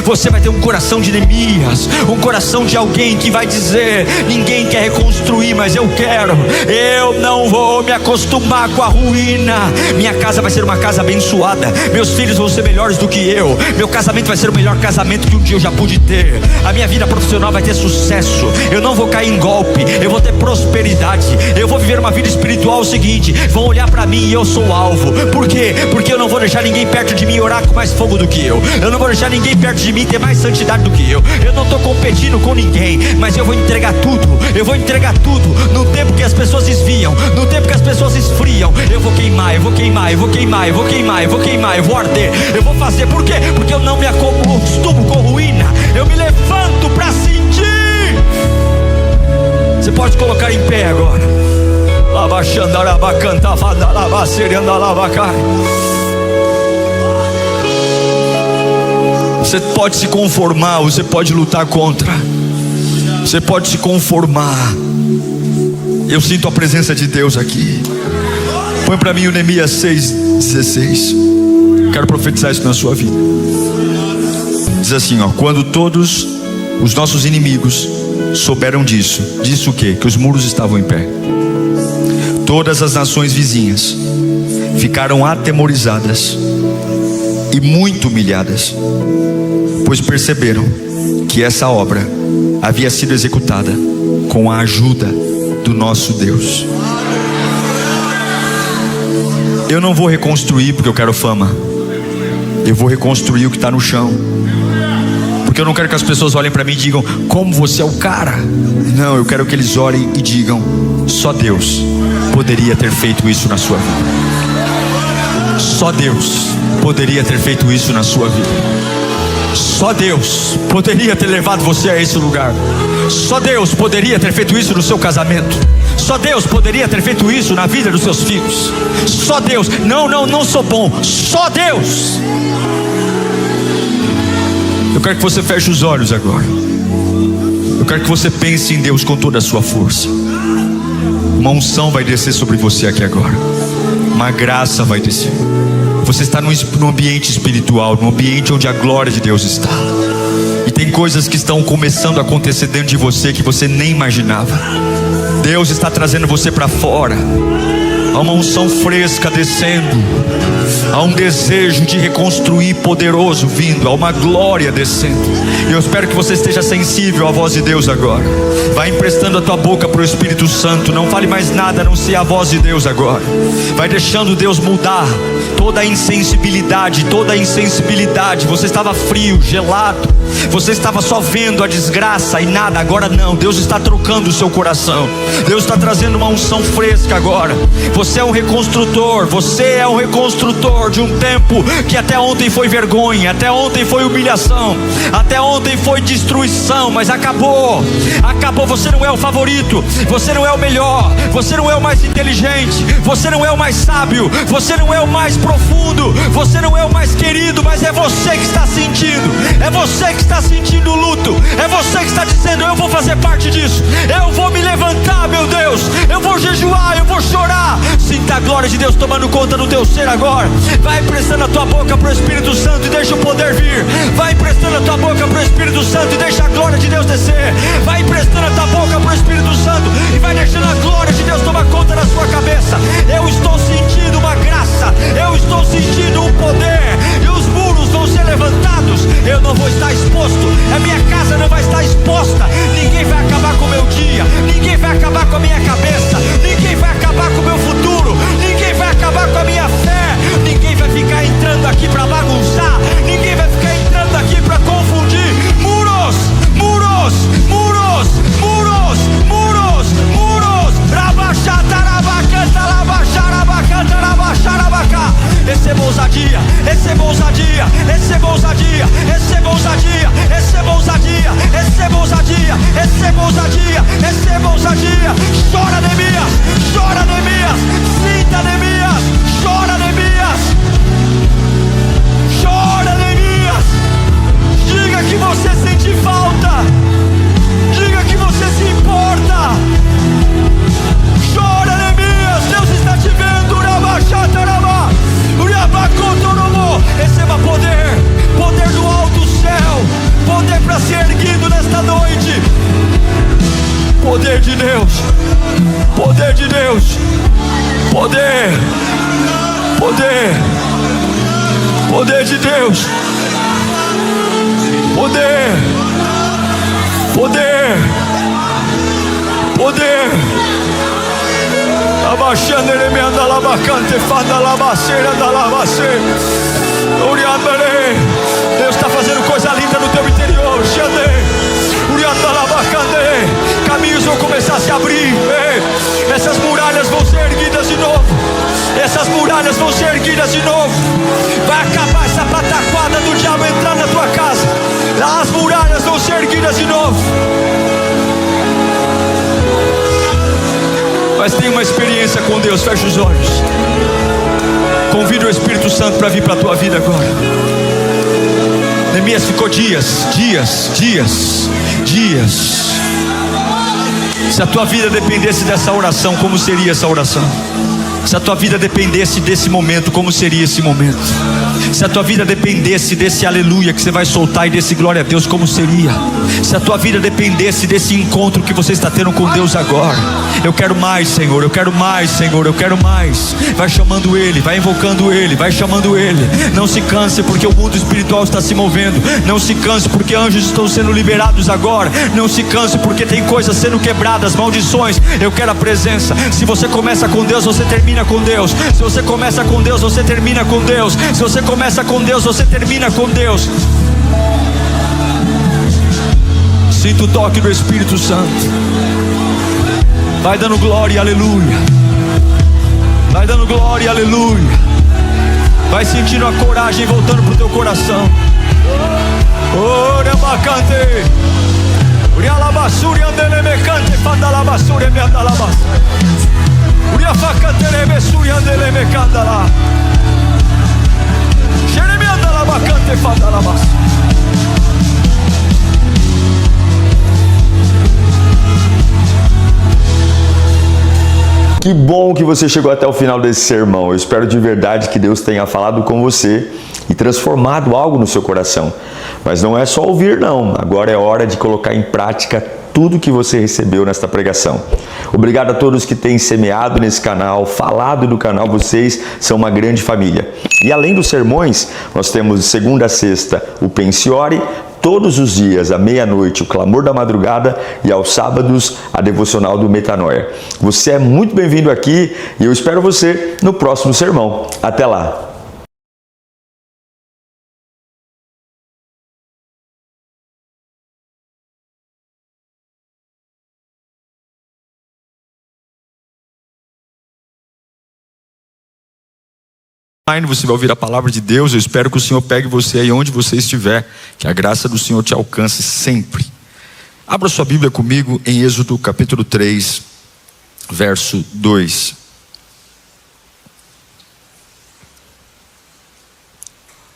Você vai ter um coração de Neemias, um coração de alguém que vai dizer: ninguém quer reconstruir, mas eu quero. Eu não vou me acostumar com a ruína. Minha casa vai ser uma casa abençoada, meus filhos vão ser melhores do que eu, meu casamento vai ser o melhor casamento que um dia eu já pude ter, a minha vida profissional vai ter sucesso, eu não vou cair em golpe, eu vou ter prosperidade, eu vou viver uma vida espiritual. O seguinte: vão olhar para mim e eu sou alvo. Por quê? Porque eu não vou deixar ninguém perto de mim orar com mais fogo do que eu não vou deixar ninguém perto de mim ter mais santidade do que eu não estou competindo com ninguém, mas eu vou entregar tudo, no tempo que as pessoas desviam, no tempo que as pessoas esfriam, eu vou queimar, eu vou arder, eu vou fazer. Por quê? Porque eu não me acostumo com ruína, eu me levanto para sentir. Você pode colocar em pé agora. Você pode se conformar, você pode lutar contra, você pode se conformar. Eu sinto a presença de Deus aqui. Põe para mim o Neemias 6:16. Quero profetizar isso na sua vida. Diz assim, quando todos os nossos inimigos souberam disso o quê? Que os muros estavam em pé. Todas as nações vizinhas ficaram atemorizadas e muito humilhadas, pois perceberam que essa obra havia sido executada com a ajuda do nosso Deus. Eu não vou reconstruir porque eu quero fama, eu vou reconstruir o que está no chão, porque eu não quero que as pessoas olhem para mim e digam: como você é o cara. Não, eu quero que eles olhem e digam: só Deus poderia ter feito isso na sua vida. Só Deus poderia ter feito isso na sua vida. Só Deus poderia ter levado você a esse lugar. Só Deus poderia ter feito isso no seu casamento. Só Deus poderia ter feito isso na vida dos seus filhos. Só Deus. Não sou bom. Só Deus. Eu quero que você feche os olhos agora. Eu quero que você pense em Deus com toda a sua força. Uma unção vai descer sobre você aqui agora. Uma graça vai descer. Você está num ambiente espiritual, num ambiente onde a glória de Deus está. E tem coisas que estão começando a acontecer dentro de você que você nem imaginava. Deus está trazendo você para fora. Há uma unção fresca descendo. Há um desejo de reconstruir poderoso vindo. Há uma glória descendo. E eu espero que você esteja sensível à voz de Deus agora. Vai emprestando a tua boca para o Espírito Santo. Não fale mais nada a não ser a voz de Deus agora. Vai deixando Deus mudar toda a insensibilidade. Toda a insensibilidade. Você estava frio, gelado. Você estava só vendo a desgraça e nada. Agora não, Deus está trocando o seu coração. Deus está trazendo uma unção fresca agora. Você é um reconstrutor. Você é um reconstrutor de um tempo que até ontem foi vergonha, até ontem foi humilhação, até ontem foi destruição. Mas acabou, acabou. Você não é o favorito, você não é o melhor, você não é o mais inteligente, você não é o mais sábio, você não é o mais profundo, você não é o mais querido. Mas é você que está sentindo, é você que está sentindo o luto, é você que está dizendo: eu vou fazer parte disso, eu vou me levantar, meu Deus, eu vou jejuar, eu vou chorar. Sinta a glória de Deus tomando conta do teu ser agora. Vai emprestando a tua boca para o Espírito Santo e deixa o poder vir. Vai emprestando a tua boca para o Espírito Santo e deixa a glória de Deus descer. Vai emprestando a tua boca para o Espírito Santo e vai deixando a glória de Deus tomar conta da sua cabeça. Eu estou sentindo uma graça, eu estou sentindo um poder, e os muros vão ser levantados. Eu não vou estar exposto, a minha casa não vai estar exposta. Ninguém vai acabar com o meu dia, ninguém vai acabar com a minha cabeça, ninguém vai acabar com o meu futuro, ninguém vai acabar com a minha fé. Ninguém vai ficar entrando aqui para bagunçar, ninguém vai ficar entrando aqui para confundir. Muros, muros, muros, muros, muros, muros. Receba ousadia, receba ousadia, receba ousadia, receba ousadia, receba ousadia, receba ousadia, receba ousadia, receba ousadia. Chora, Neemias, chora, Neemias, sinta, Neemias, chora, Neemias, chora, Neemias. Diga que você sente falta, diga que você se importa. Chora, Neemias, Deus está te vendo. Receba poder, poder do alto céu, poder para ser erguido nesta noite. Poder de Deus, poder de Deus, poder, poder, poder de Deus, poder, poder, poder. Abaixando ele me anda labacante, fada labaceira da labaceira. Deus está fazendo coisa linda no teu interior. Caminhos vão começar a se abrir. Essas muralhas vão ser erguidas de novo. Essas muralhas vão ser erguidas de novo. Vai acabar essa pataquada do diabo entrar na tua casa. As muralhas vão ser erguidas de novo. Mas tem uma experiência com Deus. Fecha os olhos. Convida o Espírito Santo para vir para a tua vida agora. Neemias ficou dias. Se a tua vida dependesse dessa oração, como seria essa oração? Se a tua vida dependesse desse momento, como seria esse momento? Se a tua vida dependesse desse aleluia que você vai soltar e desse glória a Deus, como seria? Se a tua vida dependesse desse encontro que você está tendo com Deus agora. Eu quero mais, Senhor, eu quero mais, Senhor, eu quero mais. Vai chamando Ele, vai invocando Ele, vai chamando Ele. Não se canse porque o mundo espiritual está se movendo. Não se canse porque anjos estão sendo liberados agora. Não se canse porque tem coisas sendo quebradas, maldições. Eu quero a presença. Se você começa com Deus, você termina com Deus. Se você começa com Deus, você termina com Deus. Se você começa com Deus, você termina com Deus. Sinta o toque do Espírito Santo. Vai dando glória, aleluia. Vai dando glória, aleluia. Vai sentindo a coragem voltando pro teu coração. Ora bacante. Uria labassuri andele mecante fanda labassuri me anda labas. Uria facante lebe suri andele mecanda lá. Jereme anda labacante fanda labas. Que bom que você chegou até o final desse sermão. Eu espero de verdade que Deus tenha falado com você e transformado algo no seu coração. Mas não é só ouvir não, agora é hora de colocar em prática tudo que você recebeu nesta pregação. Obrigado a todos que têm semeado nesse canal, falado no canal, vocês são uma grande família. E além dos sermões, nós temos de segunda a sexta o Pense e Ore, todos os dias, à meia-noite, o Clamor da Madrugada e aos sábados, a Devocional do Metanoia. Você é muito bem-vindo aqui e eu espero você no próximo sermão. Até lá! Você vai ouvir a palavra de Deus. Eu espero que o Senhor pegue você aí onde você estiver, que a graça do Senhor te alcance sempre. Abra sua Bíblia comigo em Êxodo capítulo 3, verso 2.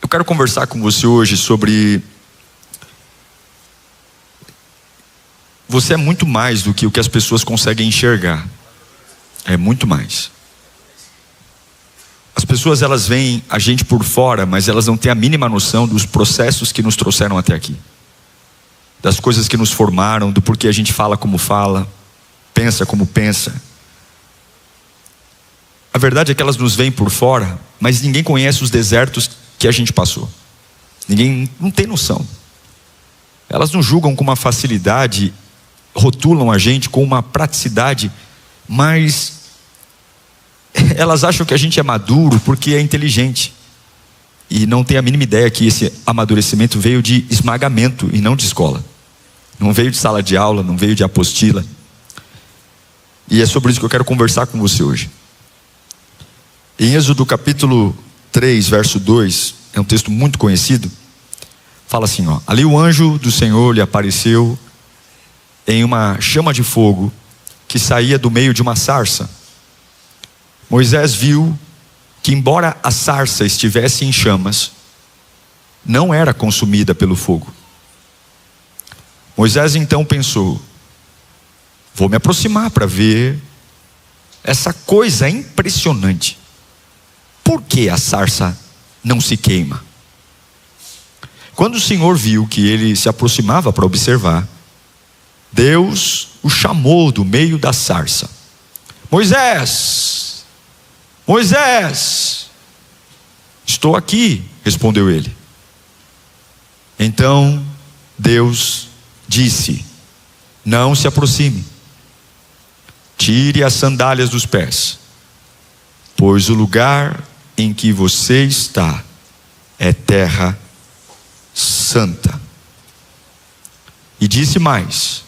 Eu quero conversar com você hoje sobre... Você é muito mais do que o que as pessoas conseguem enxergar. É muito mais. As pessoas, elas veem a gente por fora, mas elas não têm a mínima noção dos processos que nos trouxeram até aqui, das coisas que nos formaram, do porquê a gente fala como fala, pensa como pensa. A verdade é que elas nos veem por fora, mas ninguém conhece os desertos que a gente passou. Ninguém não tem noção. Elas nos julgam com uma facilidade, rotulam a gente com uma praticidade, mas elas acham que a gente é maduro porque é inteligente. E não tem a mínima ideia que esse amadurecimento veio de esmagamento e não de escola. Não veio de sala de aula, não veio de apostila. E é sobre isso que eu quero conversar com você hoje. Em Êxodo capítulo 3, verso 2, é um texto muito conhecido. Fala assim, ó: ali o anjo do Senhor lhe apareceu em uma chama de fogo que saía do meio de uma sarça. Moisés viu que, embora a sarça estivesse em chamas, não era consumida pelo fogo. Moisés então pensou: vou me aproximar para ver essa coisa impressionante. Por que a sarça não se queima? Quando o Senhor viu que ele se aproximava para observar, Deus o chamou do meio da sarça: Moisés! Moisés! Estou aqui, respondeu ele. Então Deus disse: não se aproxime, tire as sandálias dos pés, pois o lugar em que você está é terra santa. E disse mais: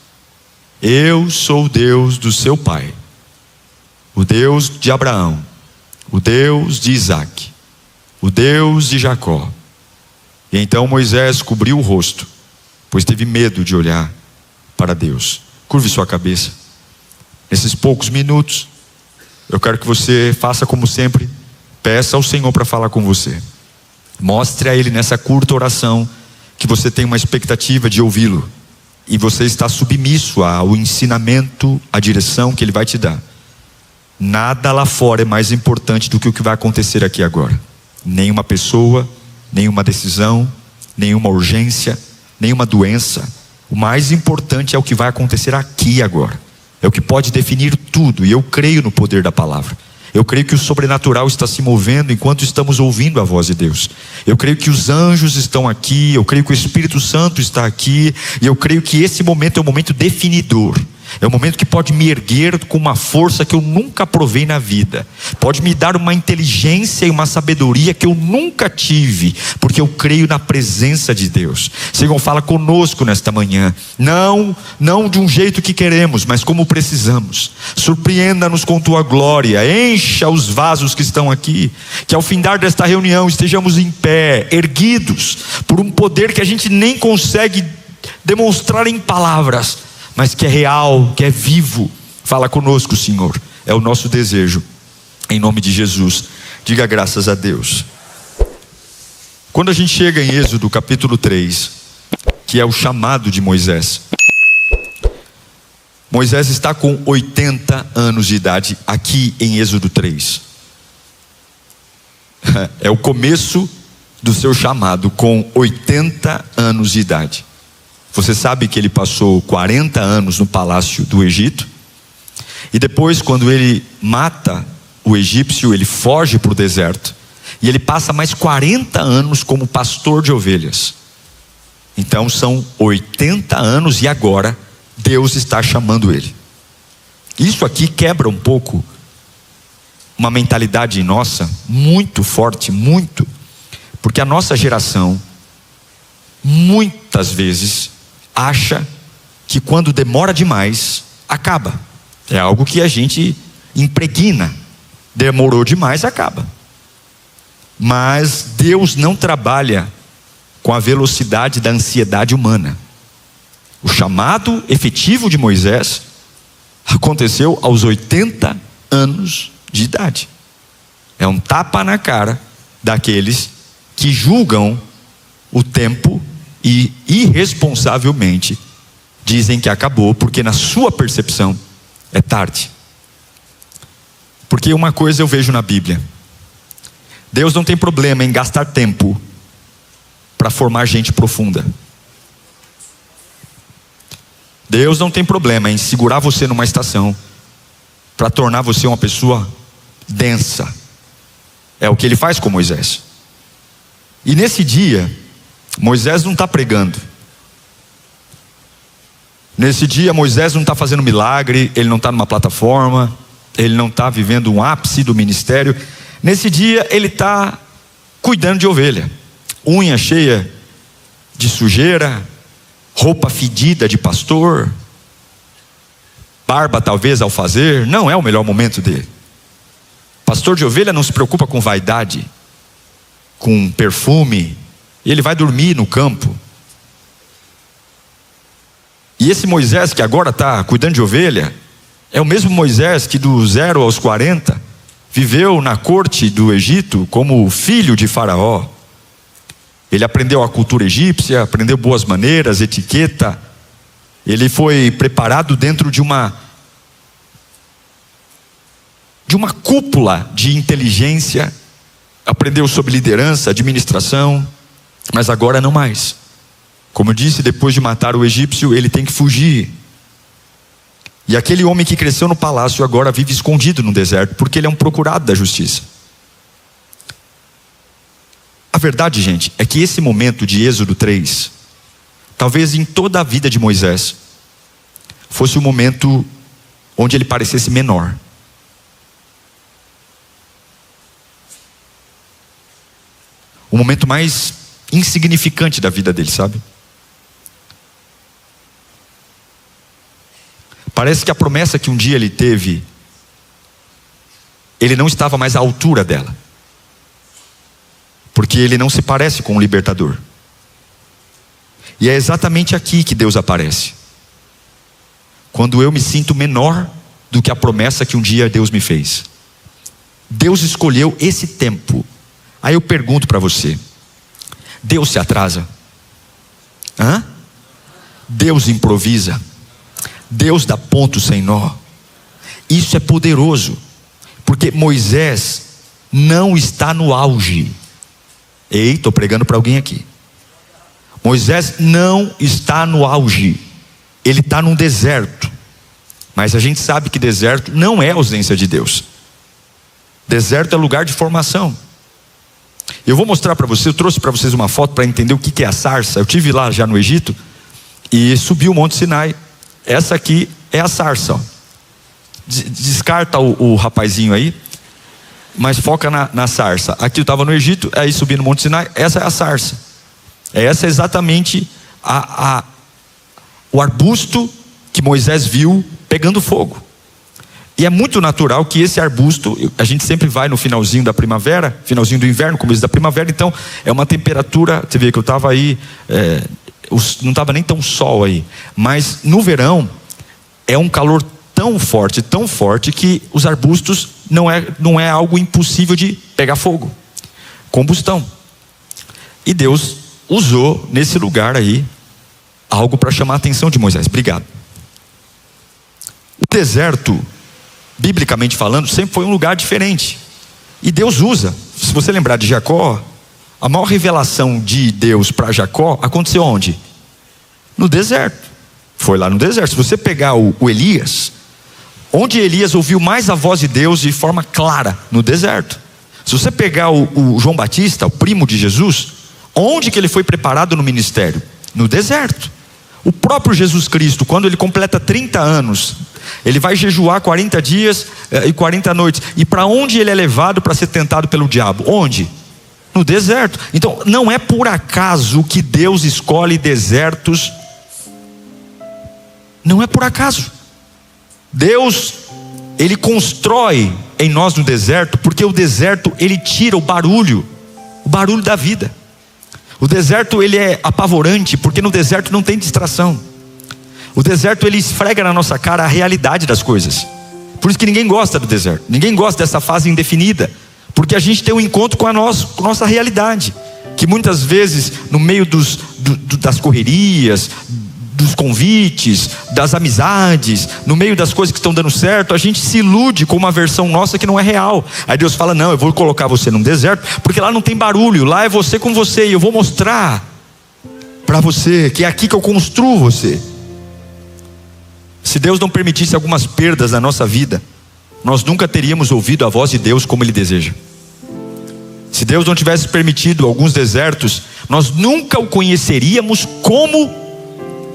eu sou o Deus do seu pai, o Deus de Abraão, o Deus de Isaque, o Deus de Jacó. E então Moisés cobriu o rosto, pois teve medo de olhar para Deus. Curve sua cabeça. Nesses poucos minutos, eu quero que você faça como sempre, peça ao Senhor para falar com você. Mostre a Ele nessa curta oração que você tem uma expectativa de ouvi-lo, e você está submisso ao ensinamento, à direção que Ele vai te dar. Nada lá fora é mais importante do que o que vai acontecer aqui agora. Nenhuma pessoa, nenhuma decisão, nenhuma urgência, nenhuma doença. O mais importante é o que vai acontecer aqui agora. É o que pode definir tudo. E eu creio no poder da palavra. Eu creio que o sobrenatural está se movendo enquanto estamos ouvindo a voz de Deus. Eu creio que os anjos estão aqui. Eu creio que o Espírito Santo está aqui. E eu creio que esse momento é um momento definidor. É um momento que pode me erguer com uma força que eu nunca provei na vida. Pode me dar uma inteligência e uma sabedoria que eu nunca tive, porque eu creio na presença de Deus. Senhor, fala conosco nesta manhã. Não de um jeito que queremos, mas como precisamos. Surpreenda-nos com tua glória. Encha os vasos que estão aqui. Que ao findar desta reunião estejamos em pé, erguidos por um poder que a gente nem consegue demonstrar em palavras, mas que é real, que é vivo. Fala conosco, Senhor. É o nosso desejo. Em nome de Jesus. Diga graças a Deus. Quando a gente chega em Êxodo capítulo 3, que é o chamado de Moisés. Moisés está com 80 anos de idade aqui em Êxodo 3. É o começo do seu chamado com 80 anos de idade. Você sabe que ele passou 40 anos no palácio do Egito, e depois, quando ele mata o egípcio, ele foge para o deserto, e ele passa mais 40 anos como pastor de ovelhas. Então são 80 anos, e agora Deus está chamando ele. Isso aqui quebra um pouco uma mentalidade nossa muito forte, muito, porque a nossa geração muitas vezes acha que quando demora demais, acaba. É algo que a gente impregna. Demorou demais, acaba. Mas Deus não trabalha com a velocidade da ansiedade humana. O chamado efetivo de Moisés aconteceu aos 80 anos de idade. É um tapa na cara daqueles que julgam o tempo e irresponsavelmente dizem que acabou, porque na sua percepção é tarde. Porque uma coisa eu vejo na Bíblia: Deus não tem problema em gastar tempo para formar gente profunda. Deus não tem problema em segurar você numa estação para tornar você uma pessoa densa. É o que ele faz com Moisés. E nesse dia, Moisés não está pregando. Nesse dia, Moisés não está fazendo milagre, ele não está numa plataforma, ele não está vivendo um ápice do ministério. Nesse dia, ele está cuidando de ovelha. Unha cheia de sujeira, roupa fedida de pastor, barba talvez ao fazer. Não é o melhor momento dele. Pastor de ovelha não se preocupa com vaidade, com perfume. Ele vai dormir no campo. E esse Moisés que agora está cuidando de ovelha é o mesmo Moisés que do 0 aos 40 viveu na corte do Egito como filho de Faraó. Ele aprendeu a cultura egípcia, aprendeu boas maneiras, etiqueta. Ele foi preparado dentro de uma cúpula de inteligência. Aprendeu sobre liderança, administração, mas agora não mais. Como eu disse, depois de matar o egípcio, ele tem que fugir. E aquele homem que cresceu no palácio agora vive escondido no deserto, porque ele é um procurado da justiça. A verdade, gente, é que esse momento de Êxodo 3, talvez em toda a vida de Moisés, fosse o momento onde ele parecesse menor. O momento mais insignificante da vida dele, sabe? Parece que a promessa que um dia ele teve, ele não estava mais à altura dela, porque ele não se parece com o libertador. E é exatamente aqui que Deus aparece, quando eu me sinto menor do que a promessa que um dia Deus me fez. Deus escolheu esse tempo. Aí eu pergunto para você: Deus se atrasa? Deus improvisa? Deus dá ponto sem nó? Isso é poderoso, porque Moisés não está no auge. Ei, estou pregando para alguém aqui. Moisés não está no auge, ele está num deserto. Mas a gente sabe que deserto não é ausência de Deus. Deserto é lugar de formação. Eu vou mostrar para você, eu trouxe para vocês uma foto para entender o que é a sarça. Eu estive lá já no Egito e subi o Monte Sinai. Essa aqui é a sarça, ó. Descarta o rapazinho aí, mas foca na sarça. Aqui eu estava no Egito, aí subi no Monte Sinai. Essa é a sarça. Essa é exatamente o arbusto que Moisés viu pegando fogo. E é muito natural que esse arbusto, a gente sempre vai no finalzinho da primavera, finalzinho do inverno, começo da primavera, então é uma temperatura, você vê que eu estava aí, não estava nem tão sol aí, mas no verão é um calor tão forte que os arbustos não é algo impossível de pegar fogo, combustão. E Deus usou nesse lugar aí algo para chamar a atenção de Moisés. Obrigado. O deserto, biblicamente falando, sempre foi um lugar diferente. E Deus usa. Se você lembrar de Jacó, A maior revelação de Deus para Jacó aconteceu onde? No deserto. Foi lá no deserto. Se você pegar o Elias, onde Elias ouviu mais a voz de Deus de forma clara? No deserto. Se você pegar o João Batista, o primo de Jesus, onde que ele foi preparado no ministério? No deserto. O próprio Jesus Cristo, quando ele completa 30 anos, ele vai jejuar 40 dias e 40 noites. E para onde ele é levado para ser tentado pelo diabo? Onde? No deserto. Então não é por acaso que Deus escolhe desertos. Não é por acaso. Deus, ele constrói em nós no deserto, porque o deserto ele tira o barulho da vida. O deserto ele é apavorante, porque no deserto não tem distração. O deserto ele esfrega na nossa cara a realidade das coisas. Por isso que ninguém gosta do deserto. Ninguém gosta dessa fase indefinida, porque a gente tem um encontro com a nossa realidade, que muitas vezes no meio das correrias, dos convites, das amizades, no meio das coisas que estão dando certo, a gente se ilude com uma versão nossa que não é real. Aí Deus fala: não, eu vou colocar você num deserto, porque lá não tem barulho, lá é você com você, e eu vou mostrar para você que é aqui que eu construo você. Se Deus não permitisse algumas perdas na nossa vida, nós nunca teríamos ouvido a voz de Deus como Ele deseja. Se Deus não tivesse permitido alguns desertos, nós nunca o conheceríamos como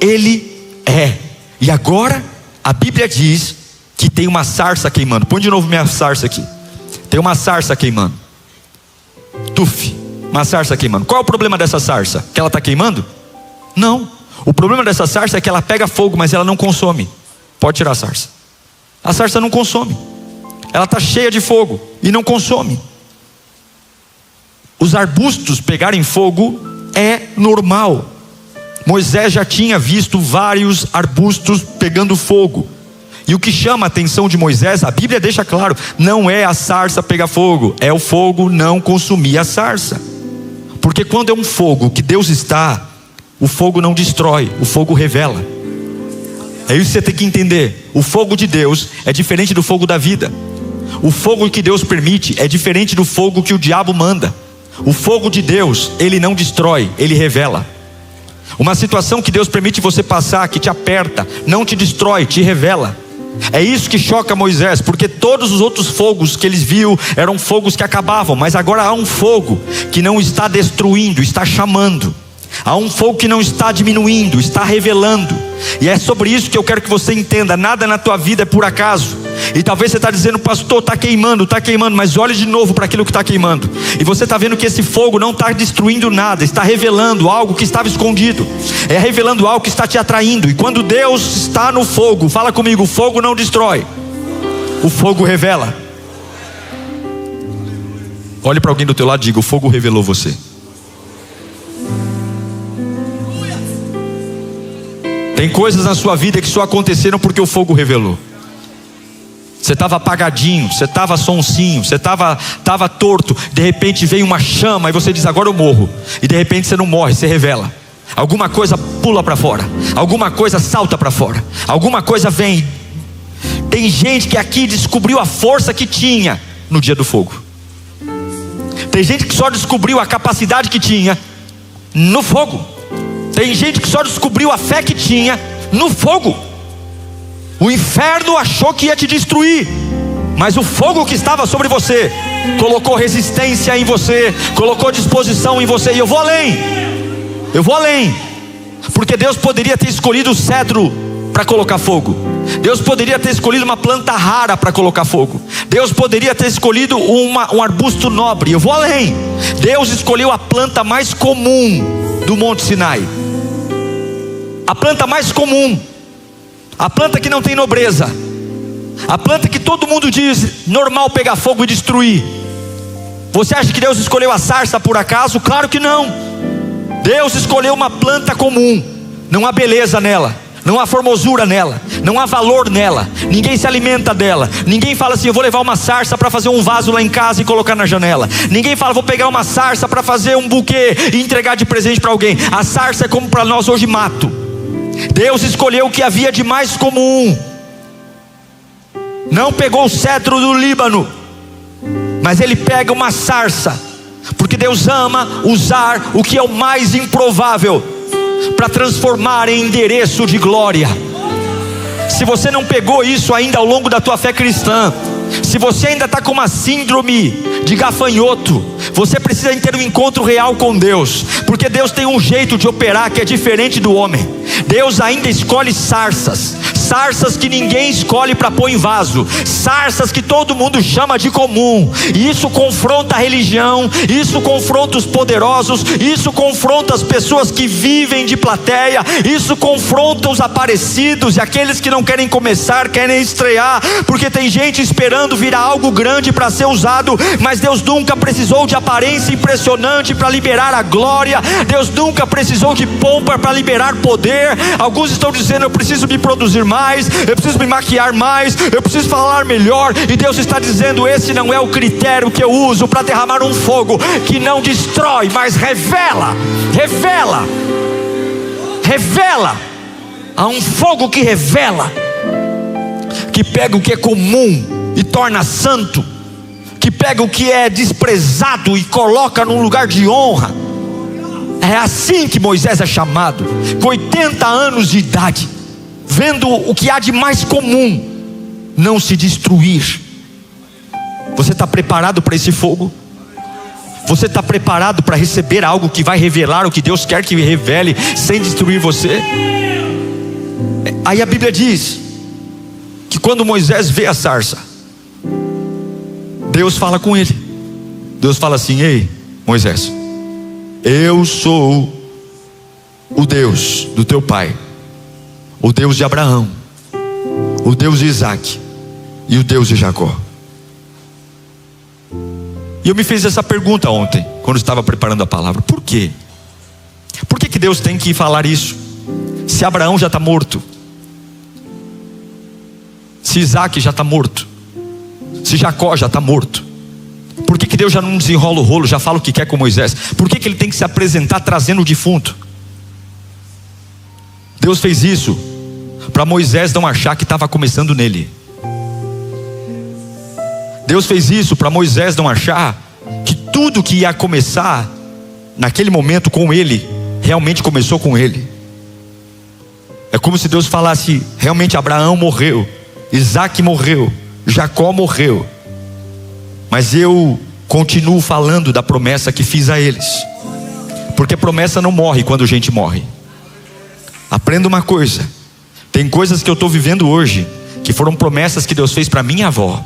Ele é. E agora a Bíblia diz que tem uma sarça queimando. Põe de novo minha sarça aqui. Tem uma sarça queimando. Uma sarça queimando. Qual é o problema dessa sarça? Que ela está queimando? Não. O problema dessa sarça é que ela pega fogo, mas ela não consome. Pode tirar a sarça. A sarça não consome. Ela está cheia de fogo e não consome. Os arbustos pegarem fogo é normal. Moisés já tinha visto vários arbustos pegando fogo. E o que chama a atenção de Moisés, a Bíblia deixa claro, não é a sarça pegar fogo, é o fogo não consumir a sarça. Porque quando é um fogo que Deus está, o fogo não destrói, o fogo revela. É isso que você tem que entender. O fogo de Deus é diferente do fogo da vida. O fogo que Deus permite é diferente do fogo que o diabo manda. O fogo de Deus, ele não destrói, ele revela. Uma situação que Deus permite você passar, que te aperta, não te destrói, te revela. É isso que choca Moisés, porque todos os outros fogos que eles viu eram fogos que acabavam, mas agora há um fogo que não está destruindo, está chamando. Há um fogo que não está diminuindo, está revelando. E é sobre isso que eu quero que você entenda. Nada na tua vida é por acaso. E talvez você está dizendo: pastor, está queimando, mas olhe de novo para aquilo que está queimando. E você está vendo que esse fogo não está destruindo nada, está revelando algo que estava escondido. É revelando algo que está te atraindo. E quando Deus está no fogo, fala comigo: o fogo não destrói, o fogo revela. Olhe para alguém do teu lado e diga: o fogo revelou você. Tem coisas na sua vida que só aconteceram porque o fogo revelou. Você estava apagadinho, você estava sonsinho, você estava torto. De repente veio uma chama e você diz: agora eu morro. E de repente você não morre, você revela. Alguma coisa pula para fora, alguma coisa salta para fora, alguma coisa vem. Tem gente que aqui descobriu a força que tinha no dia do fogo. Tem gente que só descobriu a capacidade que tinha no fogo. Tem gente que só descobriu a fé que tinha no fogo. O inferno achou que ia te destruir, mas o fogo que estava sobre você colocou resistência em você, colocou disposição em você. E eu vou além, porque Deus poderia ter escolhido o cedro para colocar fogo. Deus poderia ter escolhido uma planta rara para colocar fogo. Deus poderia ter escolhido um arbusto nobre. Eu vou além. Deus escolheu a planta mais comum do Monte Sinai. A planta mais comum, a planta que não tem nobreza, a planta que todo mundo diz normal pegar fogo e destruir. Você acha que Deus escolheu a sarça por acaso? Claro que não. Deus escolheu uma planta comum. Não há beleza nela, não há formosura nela, não há valor nela. Ninguém se alimenta dela. Ninguém fala assim: eu vou levar uma sarça para fazer um vaso lá em casa e colocar na janela. Ninguém fala: vou pegar uma sarça para fazer um buquê e entregar de presente para alguém. A sarça é como para nós hoje mato. Deus escolheu o que havia de mais comum. Não pegou o cedro do Líbano, mas Ele pega uma sarça, porque Deus ama usar o que é o mais improvável para transformar em endereço de glória. Se você não pegou isso ainda ao longo da tua fé cristã, se você ainda está com uma síndrome de gafanhoto, você precisa ter um encontro real com Deus, porque Deus tem um jeito de operar que é diferente do homem. Deus ainda escolhe sarças que ninguém escolhe para pôr em vaso, sarças que todo mundo chama de comum, e isso confronta a religião, isso confronta os poderosos, isso confronta as pessoas que vivem de plateia, isso confronta os aparecidos e aqueles que não querem começar, querem estrear, porque tem gente esperando virar algo grande para ser usado, mas Deus nunca precisou de aparência impressionante para liberar a glória. Deus nunca precisou de pompa para liberar poder. Alguns estão dizendo: eu preciso me produzir mais, eu preciso me maquiar mais, eu preciso falar melhor, e Deus está dizendo: esse não é o critério que eu uso para derramar um fogo que não destrói, mas revela. Há um fogo que revela, que pega o que é comum e torna santo, que pega o que é desprezado e coloca num lugar de honra. É assim que Moisés é chamado, com 80 anos de idade, vendo o que há de mais comum não se destruir. Você está preparado para esse fogo? Você está preparado para receber algo que vai revelar o que Deus quer que revele, sem destruir você? Aí a Bíblia diz que quando Moisés vê a sarça, Deus fala com ele. Deus fala assim: ei, Moisés, eu sou o Deus do teu pai, o Deus de Abraão, o Deus de Isaac e o Deus de Jacó. E eu me fiz essa pergunta ontem, quando estava preparando a palavra: por quê? Por que Deus tem que falar isso? Se Abraão já está morto, se Isaac já está morto, se Jacó já está morto, por que Deus já não desenrola o rolo, já fala o que quer com Moisés? Por que ele tem que se apresentar trazendo o defunto? Deus fez isso para Moisés não achar que estava começando nele. Deus fez isso para Moisés não achar que tudo que ia começar naquele momento com ele, realmente começou com ele. É como se Deus falasse: realmente Abraão morreu, Isaac morreu, Jacó morreu, mas eu continuo falando da promessa que fiz a eles, porque promessa não morre quando a gente morre. Aprenda uma coisa: tem coisas que eu estou vivendo hoje que foram promessas que Deus fez para minha avó,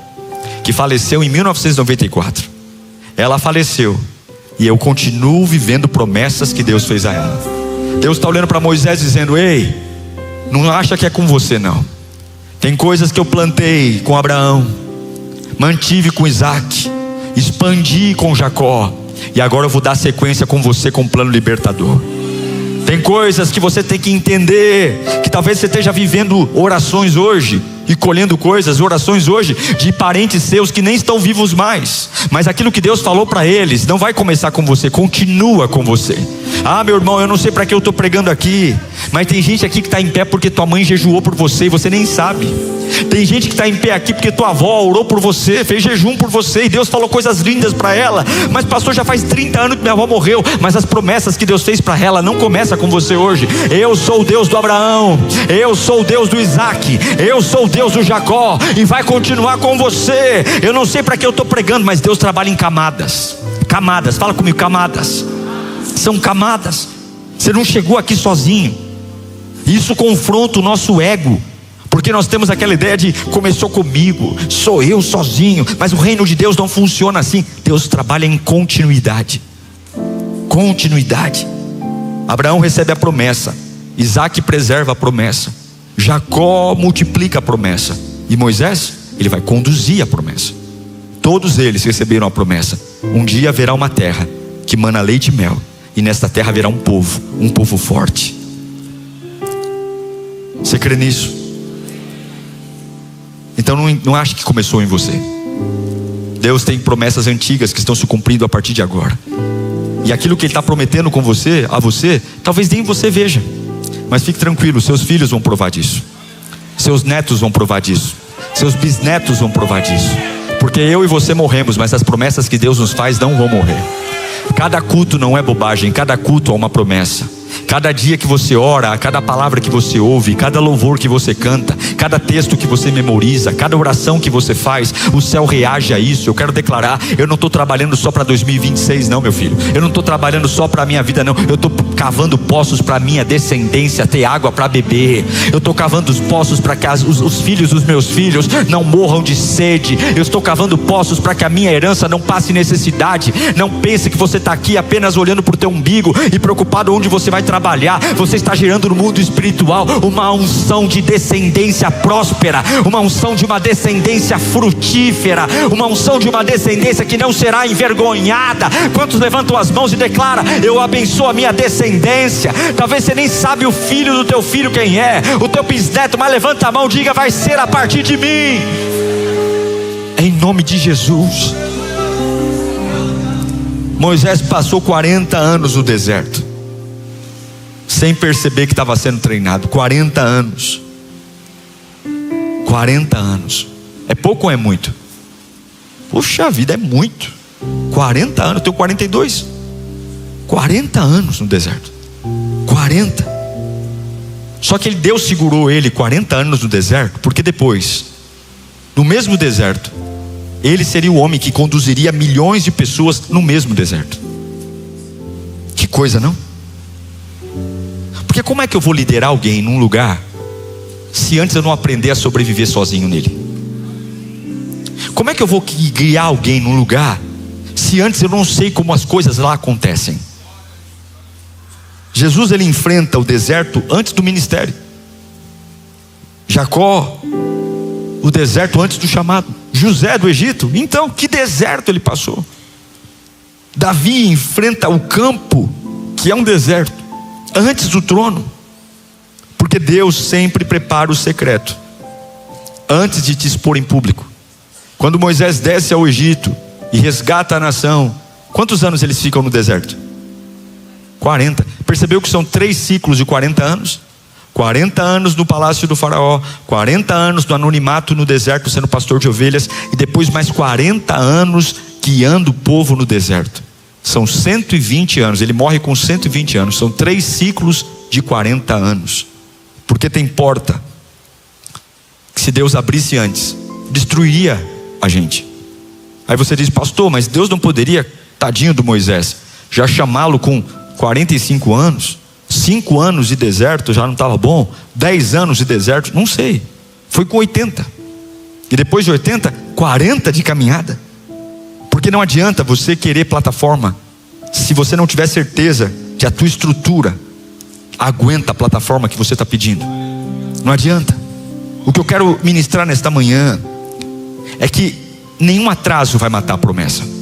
que faleceu em 1994. Ela faleceu e eu continuo vivendo promessas que Deus fez a ela. Deus está olhando para Moisés dizendo: ei, não acha que é com você não. Tem coisas que eu plantei com Abraão, mantive com Isaac, expandi com Jacó, e agora eu vou dar sequência com você com um plano libertador. Tem coisas que você tem que entender, que talvez você esteja vivendo orações hoje e colhendo coisas, orações hoje de parentes seus que nem estão vivos mais, mas aquilo que Deus falou para eles não vai começar com você, continua com você. Ah, meu irmão, eu não sei para que eu estou pregando aqui, mas tem gente aqui que está em pé porque tua mãe jejuou por você e você nem sabe. Tem gente que está em pé aqui porque tua avó orou por você, fez jejum por você, e Deus falou coisas lindas para ela. Mas pastor, já faz 30 anos que minha avó morreu, mas as promessas que Deus fez para ela não começam com você hoje. Eu sou o Deus do Abraão, eu sou o Deus do Isaac, eu sou o Deus do Jacó, e vai continuar com você. Eu não sei para que eu estou pregando, mas Deus trabalha em camadas. Camadas, fala comigo, camadas. São camadas. Você não chegou aqui sozinho. Isso confronta o nosso ego, porque nós temos aquela ideia de começou comigo, sou eu sozinho. Mas o reino de Deus não funciona assim. Deus trabalha em continuidade. Continuidade. Abraão recebe a promessa, Isaac preserva a promessa, Jacó multiplica a promessa, e Moisés, ele vai conduzir a promessa. Todos eles receberam a promessa: um dia haverá uma terra que mana leite e mel, e nesta terra haverá um povo forte. Você crê nisso? Então não ache que começou em você. Deus tem promessas antigas que estão se cumprindo a partir de agora. E aquilo que Ele está prometendo com você, a você, talvez nem você veja, mas fique tranquilo, seus filhos vão provar disso, seus netos vão provar disso, seus bisnetos vão provar disso. Porque eu e você morremos, mas as promessas que Deus nos faz não vão morrer. Cada culto não é bobagem, cada culto é uma promessa. Cada dia que você ora, cada palavra que você ouve, cada louvor que você canta, cada texto que você memoriza, cada oração que você faz, o céu reage a isso. Eu quero declarar, eu não estou trabalhando só para 2026 não, meu filho. Eu não estou trabalhando só para a minha vida não. Eu estou cavando poços para a minha descendência ter água para beber. Eu estou cavando os poços para que os filhos dos meus filhos não morram de sede. Eu estou cavando poços para que a minha herança não passe necessidade. Não pense que você está aqui apenas olhando para o teu umbigo e preocupado onde você vai trabalhar. Você está gerando no mundo espiritual uma unção de descendência próspera, uma unção de uma descendência frutífera, uma unção de uma descendência que não será envergonhada. Quantos levantam as mãos e declaram: eu abençoo a minha descendência? Talvez você nem sabe o filho do teu filho quem é, o teu bisneto, mas levanta a mão, diga: vai ser a partir de mim, em nome de Jesus. Moisés passou 40 anos no deserto, sem perceber que estava sendo treinado. 40 anos. 40 anos. É pouco ou é muito? Puxa vida, é muito. 40 anos, eu tenho 42. 40 anos no deserto. 40. Só que Deus segurou ele 40 anos no deserto, porque depois, no mesmo deserto, ele seria o homem que conduziria milhões de pessoas no mesmo deserto. Que coisa, não? Porque como é que eu vou liderar alguém num lugar se antes eu não aprender a sobreviver sozinho nele? Como é que eu vou guiar alguém num lugar se antes eu não sei como as coisas lá acontecem? Jesus, ele enfrenta o deserto antes do ministério. Jacó, o deserto antes do chamado. José do Egito, então que deserto ele passou. Davi enfrenta o campo, que é um deserto, antes do trono. Porque Deus sempre prepara o secreto antes de te expor em público. Quando Moisés desce ao Egito e resgata a nação, quantos anos eles ficam no deserto? 40. Percebeu que são 3 ciclos de 40 anos? 40 anos no palácio do faraó, 40 anos do anonimato no deserto sendo pastor de ovelhas, e depois mais 40 anos guiando o povo no deserto. São 120 anos, ele morre com 120 anos. São 3 ciclos de 40 anos. Porque tem porta que, se Deus abrisse antes, destruiria a gente. Aí você diz: pastor, mas Deus não poderia, tadinho do Moisés, já chamá-lo com 45 anos? 5 anos de deserto já não estava bom? 10 anos de deserto? Não sei. Foi com 80. E depois de 80, 40 de caminhada. Porque não adianta você querer plataforma se você não tiver certeza que a tua estrutura aguenta a plataforma que você está pedindo. Não adianta. O que eu quero ministrar nesta manhã é que nenhum atraso vai matar a promessa.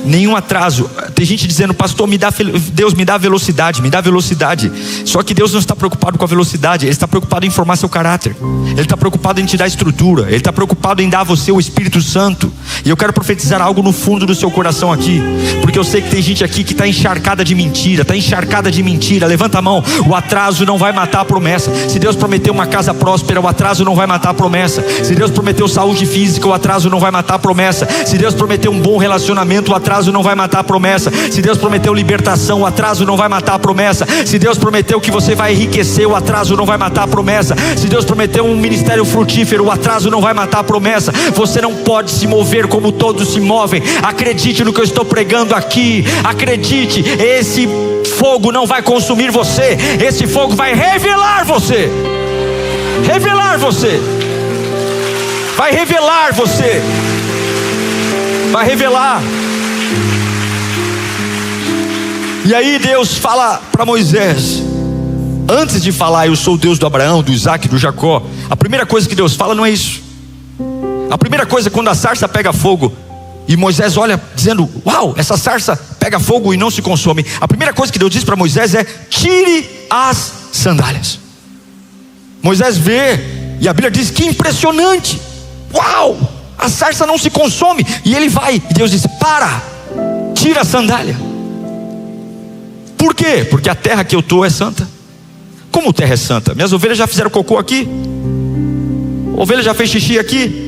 Nenhum atraso. Tem gente dizendo: pastor, Deus me dá velocidade, me dá velocidade. Só que Deus não está preocupado com a velocidade, Ele está preocupado em formar seu caráter. Ele está preocupado em te dar estrutura. Ele está preocupado em dar a você o Espírito Santo. E eu quero profetizar algo no fundo do seu coração aqui, porque eu sei que tem gente aqui que está encharcada de mentira. Está encharcada de mentira. Levanta a mão. O atraso não vai matar a promessa. Se Deus prometeu uma casa próspera, o atraso não vai matar a promessa. Se Deus prometeu saúde física, o atraso não vai matar a promessa. Se Deus prometeu um bom relacionamento, o atraso não vai matar a promessa. Se Deus prometeu libertação, o atraso não vai matar a promessa. Se Deus prometeu que você vai enriquecer, o atraso não vai matar a promessa. Se Deus prometeu um ministério frutífero, o atraso não vai matar a promessa. Você não pode se mover como todos se movem. Acredite no que eu estou pregando aqui. Acredite, esse fogo não vai consumir você. Esse fogo vai revelar você. Revelar você. Vai revelar você. Vai revelar. E aí Deus fala para Moisés, antes de falar: eu sou o Deus do Abraão, do Isaac, do Jacó, a primeira coisa que Deus fala não é isso. A primeira coisa é quando a sarça pega fogo, e Moisés olha dizendo: uau, essa sarça pega fogo e não se consome. A primeira coisa que Deus diz para Moisés é: tire as sandálias. Moisés vê, e a Bíblia diz: que impressionante, uau, a sarça não se consome. E ele vai, e Deus diz: para, tira a sandália. Por quê? Porque a terra que eu estou é santa. Como terra é santa? Minhas ovelhas já fizeram cocô aqui, a ovelha já fez xixi aqui.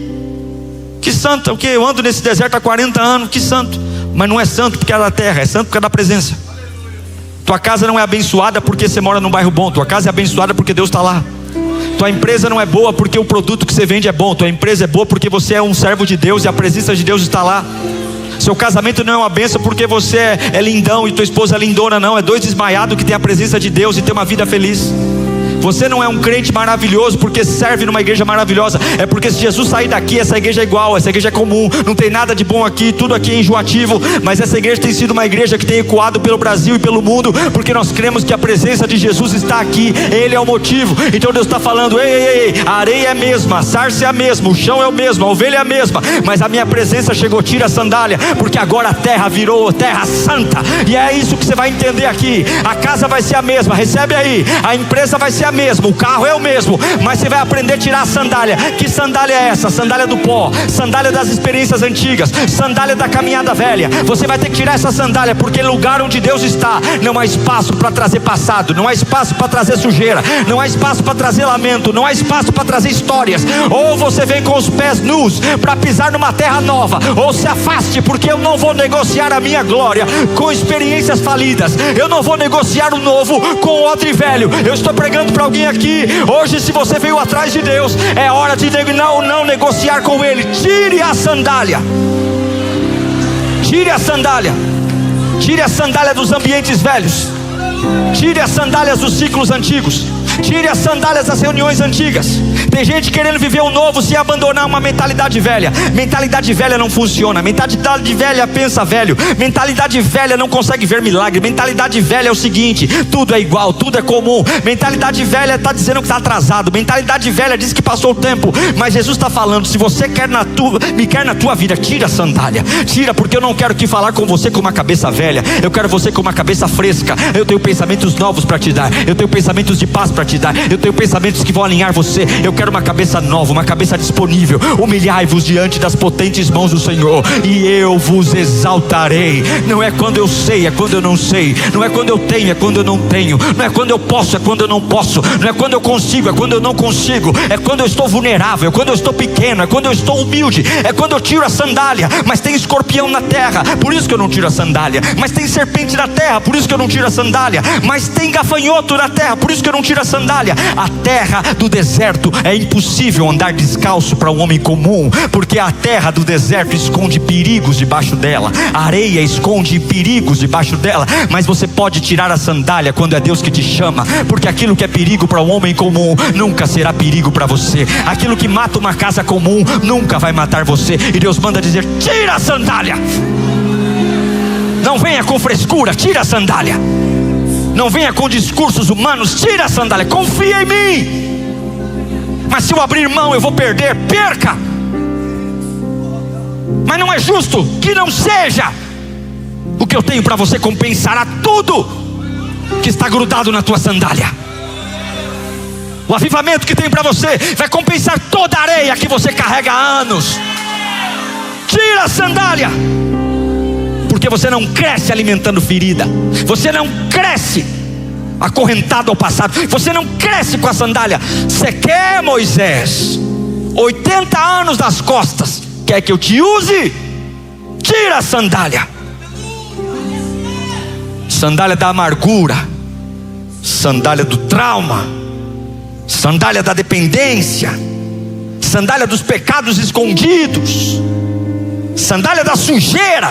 Que santa, o que? Eu ando nesse deserto há 40 anos, que santo. mas não é santo porque é da terra, é santo porque é da presença. Tua casa não é abençoada porque você mora num bairro bom, tua casa é abençoada porque Deus está lá. Tua empresa não é boa porque o produto que você vende é bom, tua empresa é boa porque você é um servo de Deus e a presença de Deus está lá. Seu casamento não é uma bênção porque você é lindão e tua esposa é lindona, não. É dois desmaiados que tem a presença de Deus e tem uma vida feliz. Você não é um crente maravilhoso porque serve numa igreja maravilhosa. É porque se Jesus sair daqui, essa igreja é igual, essa igreja é comum, não tem nada de bom aqui, tudo aqui é enjoativo. Mas essa igreja tem sido uma igreja que tem ecoado pelo Brasil e pelo mundo, porque nós cremos que a presença de Jesus está aqui. Ele é o motivo. Então Deus está falando: ei, a areia é a mesma, a sarça é a mesma, o chão é o mesmo, a ovelha é a mesma, mas a minha presença chegou. Tira a sandália, porque agora a terra virou terra santa. E é isso que você vai entender aqui. A casa vai ser a mesma, recebe aí. A empresa vai ser a mesma, o carro é o mesmo, mas você vai aprender a tirar a sandália. Que sandália é essa? Sandália do pó, sandália das experiências antigas, sandália da caminhada velha. Você vai ter que tirar essa sandália, porque lugar onde Deus está, não há espaço para trazer passado, não há espaço para trazer sujeira, não há espaço para trazer lamento, não há espaço para trazer histórias. Ou você vem com os pés nus para pisar numa terra nova, ou se afaste, porque eu não vou negociar a minha glória com experiências falidas. Eu não vou negociar o novo com o odre velho. Eu estou pregando para alguém aqui hoje: se você veio atrás de Deus, é hora de não negociar com Ele. Tire a sandália, tire a sandália, tire a sandália dos ambientes velhos, tire as sandálias dos ciclos antigos, tire as sandálias das reuniões antigas. Tem gente querendo viver o novo sem abandonar uma mentalidade velha. Mentalidade velha não funciona. Mentalidade velha pensa velho. Mentalidade velha não consegue ver milagre. Mentalidade velha é o seguinte: tudo é igual, tudo é comum. Mentalidade velha está dizendo que está atrasado. Mentalidade velha diz que passou o tempo. Mas Jesus está falando: se você me quer na tua vida, tira a sandália. Tira, porque eu não quero que falar com você com uma cabeça velha. Eu quero você com uma cabeça fresca. Eu tenho pensamentos novos para te dar. Eu tenho pensamentos de paz para te dar. Eu tenho pensamentos que vão alinhar você. Eu quero uma cabeça nova, uma cabeça disponível. Humilhai-vos diante das potentes mãos do Senhor, e eu vos exaltarei. Não é quando eu sei, é quando eu não sei. Não é quando eu tenho, é quando eu não tenho. Não é quando eu posso, é quando eu não posso. Não é quando eu consigo, é quando eu não consigo. É quando eu estou vulnerável, é quando eu estou pequeno, é quando eu estou humilde. É quando eu tiro a sandália. Mas tem escorpião na terra, por isso que eu não tiro a sandália. Mas tem serpente na terra, por isso que eu não tiro a sandália. Mas tem gafanhoto na terra, por isso que eu não tiro a sandália. A terra do deserto é impossível andar descalço para um homem comum, porque a terra do deserto esconde perigos debaixo dela. A areia esconde perigos debaixo dela. Mas você pode tirar a sandália quando é Deus que te chama, porque aquilo que é perigo para um homem comum nunca será perigo para você. Aquilo que mata uma casa comum nunca vai matar você. E Deus manda dizer: tira a sandália. Não venha com frescura, tira a sandália. Não venha com discursos humanos, tira a sandália. Confia em mim. Mas se eu abrir mão eu vou perder. Perca. Mas não é justo que não seja. O que eu tenho para você compensará tudo que está grudado na tua sandália. O avivamento que tem para você vai compensar toda a areia que você carrega há anos. Tira a sandália, porque você não cresce alimentando ferida. Você não cresce acorrentado ao passado. Você não cresce com a sandália. Você quer, Moisés, 80 anos das costas, quer que eu te use? Tira a sandália. Sandália da amargura, sandália do trauma, sandália da dependência, sandália dos pecados escondidos, sandália da sujeira.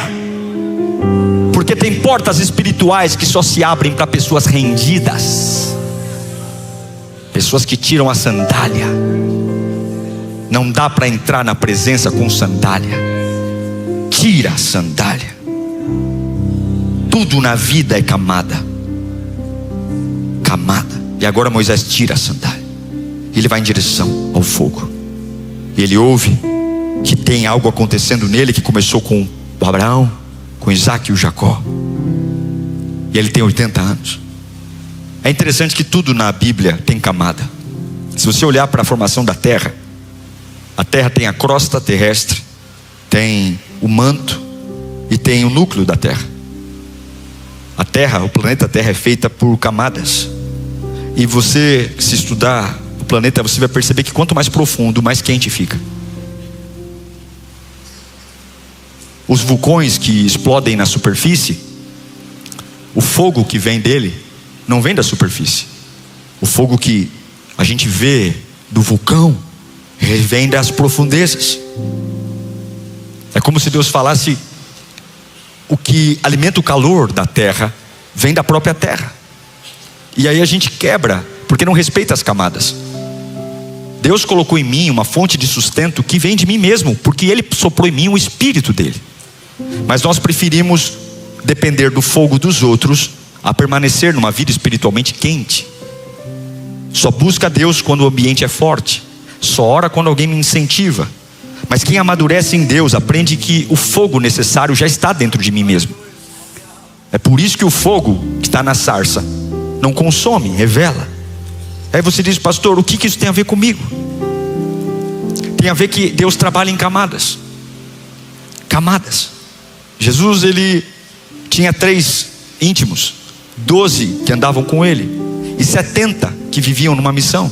Porque tem portas espirituais que só se abrem para pessoas rendidas, pessoas que tiram a sandália. Não dá para entrar na presença com sandália. Tira a sandália. Tudo na vida é camada. Camada. E agora Moisés tira a sandália. Ele vai em direção ao fogo. E ele ouve que tem algo acontecendo nele que começou com o Abraão, com Isaac e o Jacó. E ele tem 80 anos. É interessante que tudo na Bíblia tem camada. Se você olhar para a formação da terra, a terra tem a crosta terrestre, tem o manto e tem o núcleo da terra. A terra, o planeta Terra é feita por camadas. E você, se estudar o planeta, você vai perceber que quanto mais profundo, mais quente fica. os vulcões que explodem na superfície, o fogo que vem dele não vem da superfície. O fogo que a gente vê do vulcão vem das profundezas. É como se Deus falasse: o que alimenta o calor da terra vem da própria terra. E aí a gente quebra, porque não respeita as camadas. Deus colocou em mim uma fonte de sustento que vem de mim mesmo, porque Ele soprou em mim o Espírito dele. Mas nós preferimos depender do fogo dos outros a permanecer numa vida espiritualmente quente. Só busca Deus quando o ambiente é forte. Só ora quando alguém me incentiva. Mas quem amadurece em Deus aprende que o fogo necessário já está dentro de mim mesmo. É por isso que o fogo que está na sarça não consome, revela. Aí você diz: pastor, o que isso tem a ver comigo? Tem a ver que Deus trabalha em camadas. Camadas. Jesus, ele tinha 3 íntimos, 12 que andavam com ele e 70 que viviam numa missão.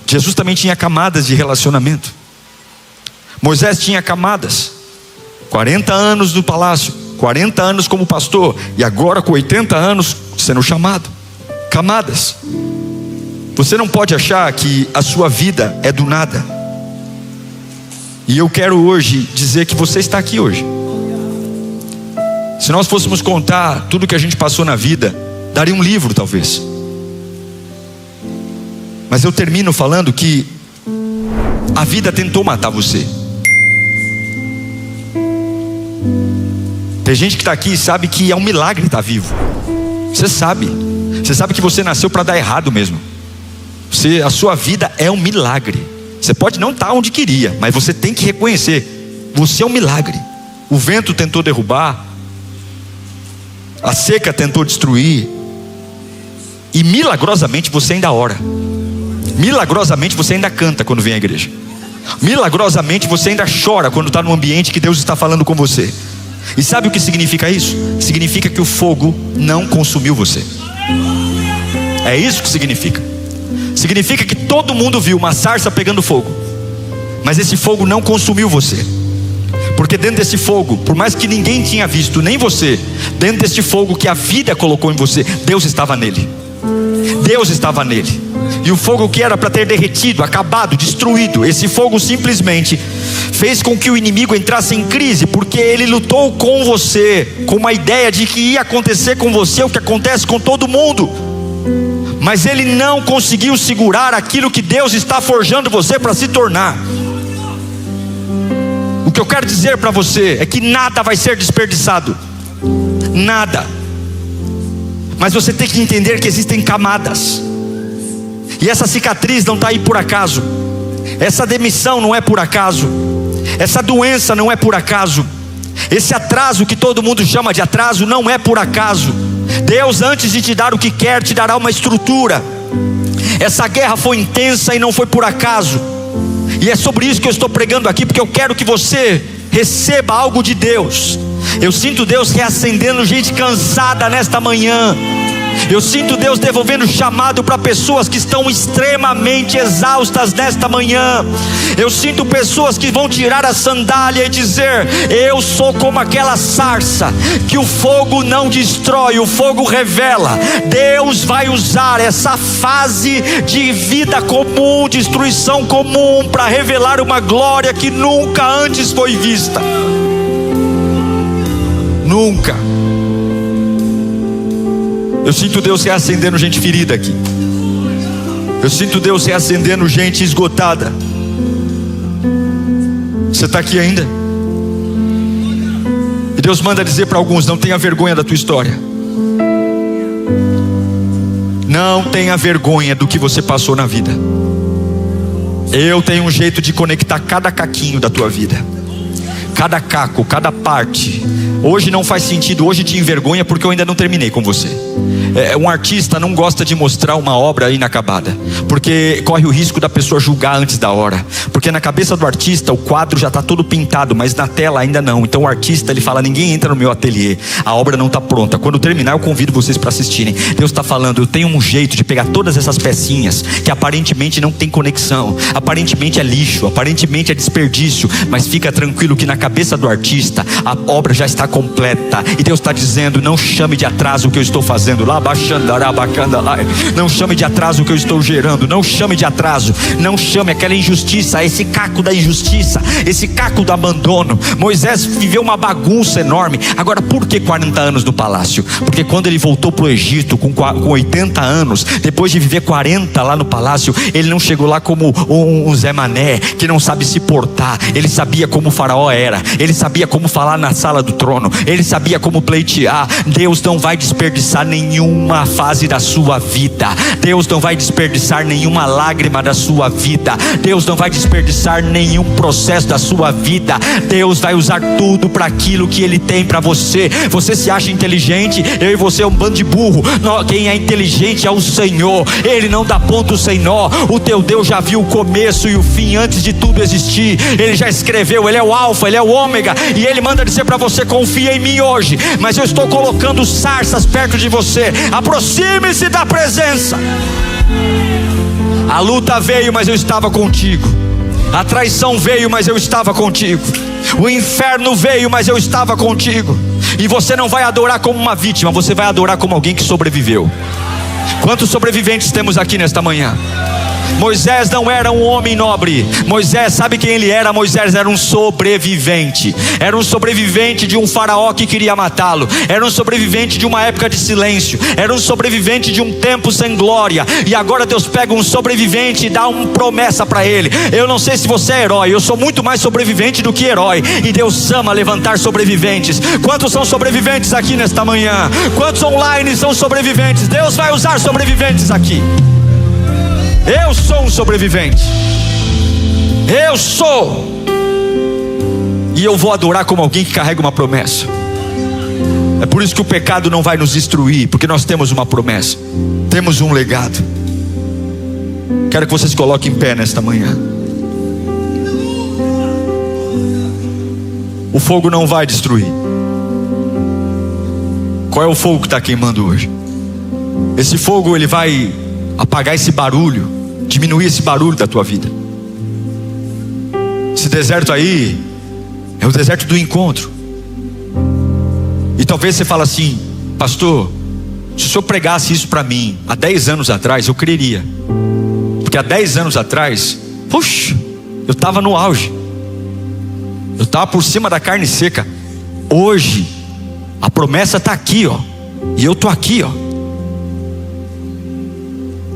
Jesus também tinha camadas de relacionamento. Moisés tinha camadas, 40 anos no palácio, 40 anos como pastor, e agora com 80 anos sendo chamado. Camadas. Você não pode achar que a sua vida é do nada. E eu quero hoje dizer que você está aqui hoje. Se nós fôssemos contar tudo que a gente passou na vida, daria um livro talvez. Mas eu termino falando que a vida tentou matar você. Tem gente que está aqui e sabe que é um milagre estar vivo. Você sabe que você nasceu para dar errado mesmo. A sua vida é um milagre. Você pode não estar onde queria, mas você tem que reconhecer: você é um milagre. O vento tentou derrubar, a seca tentou destruir, e milagrosamente você ainda ora. Milagrosamente você ainda canta quando vem à igreja. Milagrosamente você ainda chora quando está num ambiente que Deus está falando com você. E sabe o que significa isso? Significa que o fogo não consumiu você. É isso que significa. Significa que todo mundo viu uma sarça pegando fogo, mas esse fogo não consumiu você. Porque dentro desse fogo, por mais que ninguém tinha visto, nem você, dentro desse fogo que a vida colocou em você, Deus estava nele. Deus estava nele. E o fogo que era para ter derretido, acabado, destruído, esse fogo simplesmente fez com que o inimigo entrasse em crise, porque ele lutou com você, com uma ideia de que ia acontecer com você o que acontece com todo mundo. Mas ele não conseguiu segurar aquilo que Deus está forjando você para se tornar. O que eu quero dizer para você é que nada vai ser desperdiçado. Nada. Mas você tem que entender que existem camadas. E essa cicatriz não está aí por acaso. Essa demissão não é por acaso. Essa doença não é por acaso. Esse atraso que todo mundo chama de atraso não é por acaso. Deus, antes de te dar o que quer, te dará uma estrutura. Essa guerra foi intensa e não foi por acaso. E é sobre isso que eu estou pregando aqui, porque eu quero que você receba algo de Deus. Eu sinto Deus reacendendo gente cansada nesta manhã. Eu sinto Deus devolvendo chamado para pessoas que estão extremamente exaustas nesta manhã. Eu sinto pessoas que vão tirar a sandália e dizer: eu sou como aquela sarça que o fogo não destrói, o fogo revela. Deus vai usar essa fase de vida comum, destruição comum, para revelar uma glória que nunca antes foi vista. Nunca. Eu sinto Deus reacendendo gente ferida aqui. Eu sinto Deus reacendendo gente esgotada. Você está aqui ainda? E Deus manda dizer para alguns: não tenha vergonha da tua história. Não tenha vergonha do que você passou na vida. Eu tenho um jeito de conectar cada caquinho da tua vida. Cada caco, cada parte. Hoje não faz sentido, hoje te envergonha porque eu ainda não terminei com você. Um artista não gosta de mostrar uma obra inacabada, porque corre o risco da pessoa julgar antes da hora. Porque na cabeça do artista o quadro já está todo pintado, mas na tela ainda não. Então o artista, ele fala: ninguém entra no meu ateliê, a obra não está pronta. Quando terminar eu convido vocês para assistirem. Deus está falando: eu tenho um jeito de pegar todas essas pecinhas que aparentemente não tem conexão, aparentemente é lixo, aparentemente é desperdício, mas fica tranquilo que na cabeça do artista a obra já está completa. E Deus está dizendo: não chame de atraso o que eu estou fazendo lá, não chame de atraso o que eu estou gerando, não chame de atraso, não chame aquela injustiça, esse caco da injustiça, esse caco do abandono. Moisés viveu uma bagunça enorme. Agora, por que 40 anos no palácio? Porque quando ele voltou para o Egito com 80 anos, depois de viver 40 lá no palácio, ele não chegou lá como um Zé Mané que não sabe se portar. Ele sabia como o faraó era, ele sabia como falar na sala do trono, ele sabia como pleitear. Deus não vai desperdiçar nenhuma fase da sua vida, Deus não vai desperdiçar nenhuma lágrima da sua vida, Deus não vai desperdiçar nenhum processo da sua vida. Deus vai usar tudo para aquilo que Ele tem para você. Você se acha inteligente? Eu e você é um bando de burro. Quem é inteligente é o Senhor, Ele não dá ponto sem nó. O teu Deus já viu o começo e o fim antes de tudo existir. Ele já escreveu, Ele é o alfa, Ele é o ômega, e Ele manda dizer para você: confia em mim hoje, mas eu estou colocando sarças perto de você. Aproxime-se da presença. A luta veio, mas eu estava contigo. A traição veio, mas eu estava contigo. O inferno veio, mas eu estava contigo. E você não vai adorar como uma vítima, você vai adorar como alguém que sobreviveu. Quantos sobreviventes temos aqui nesta manhã? Moisés não era um homem nobre. Moisés, sabe quem ele era? Moisés era um sobrevivente. Era um sobrevivente de um faraó que queria matá-lo. Era um sobrevivente de uma época de silêncio. Era um sobrevivente de um tempo sem glória. E agora Deus pega um sobrevivente e dá uma promessa para ele. Eu não sei se você é herói, eu sou muito mais sobrevivente do que herói. E Deus ama levantar sobreviventes. Quantos são sobreviventes aqui nesta manhã? Quantos online são sobreviventes? Deus vai usar sobreviventes aqui. Eu sou um sobrevivente. Eu sou. E eu vou adorar como alguém que carrega uma promessa. É por isso que o pecado não vai nos destruir, porque nós temos uma promessa, temos um legado. Quero que vocês coloquem em pé nesta manhã. O fogo não vai destruir. Qual é o fogo que está queimando hoje? Esse fogo, ele vai apagar esse barulho, diminuir esse barulho da tua vida. Esse deserto aí é o deserto do encontro. E talvez você fale assim: pastor, se o senhor pregasse isso para mim há 10 anos atrás, eu creria. Porque há 10 anos atrás, puxa, eu estava no auge, eu estava por cima da carne seca. Hoje a promessa está aqui, ó, e eu estou aqui, ó.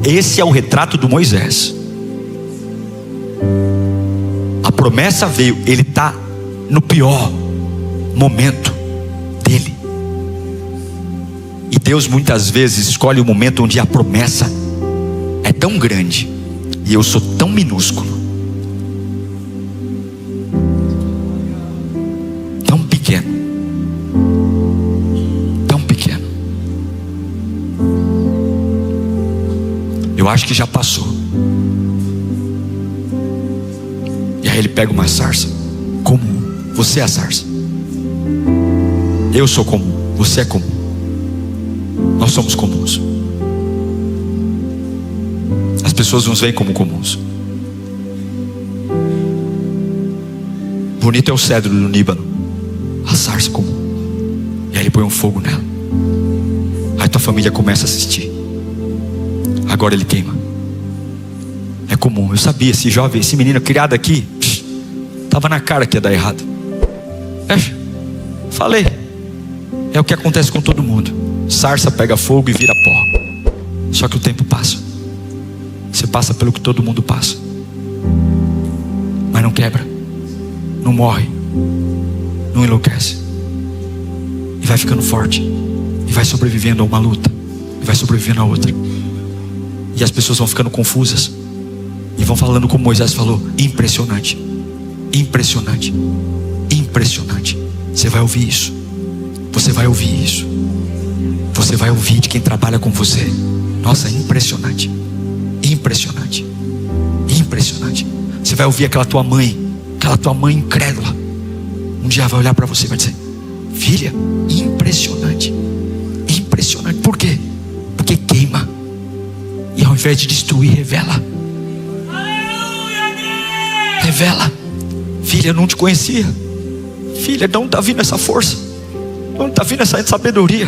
Esse é o retrato do Moisés. A promessa veio, ele está no pior momento dele. E Deus muitas vezes escolhe o momento onde a promessa é tão grande e eu sou tão minúsculo, tão pequeno, tão pequeno. Eu acho que já passou. E aí ele pega uma sarça comum. Você é a sarça. Eu sou comum, você é comum. Nós somos comuns. As pessoas nos veem como comuns. Bonito é o cedro do Líbano, a sarça comum. E aí ele põe um fogo nela. Aí tua família começa a assistir. Agora ele queima. É comum. Eu sabia, esse jovem, esse menino criado aqui, estava na cara que ia dar errado. Falei. É o que acontece com todo mundo. Sarça pega fogo e vira pó. Só que o tempo passa. Você passa pelo que todo mundo passa, mas não quebra, não morre, não enlouquece. E vai ficando forte. E vai sobrevivendo a uma luta. E vai sobrevivendo a outra. E as pessoas vão ficando confusas. E vão falando como Moisés falou: impressionante, impressionante, impressionante. Você vai ouvir isso. Você vai ouvir isso. Você vai ouvir de quem trabalha com você. Nossa, impressionante. Impressionante. Impressionante. Você vai ouvir aquela tua mãe incrédula. Um dia vai olhar para você e vai dizer: filha, impressionante. Impressionante. Por quê? Porque queima. E ao invés de destruir, revela. Revela. Filha, eu não te conhecia. Filha, não está vindo essa força. Não está vindo essa sabedoria.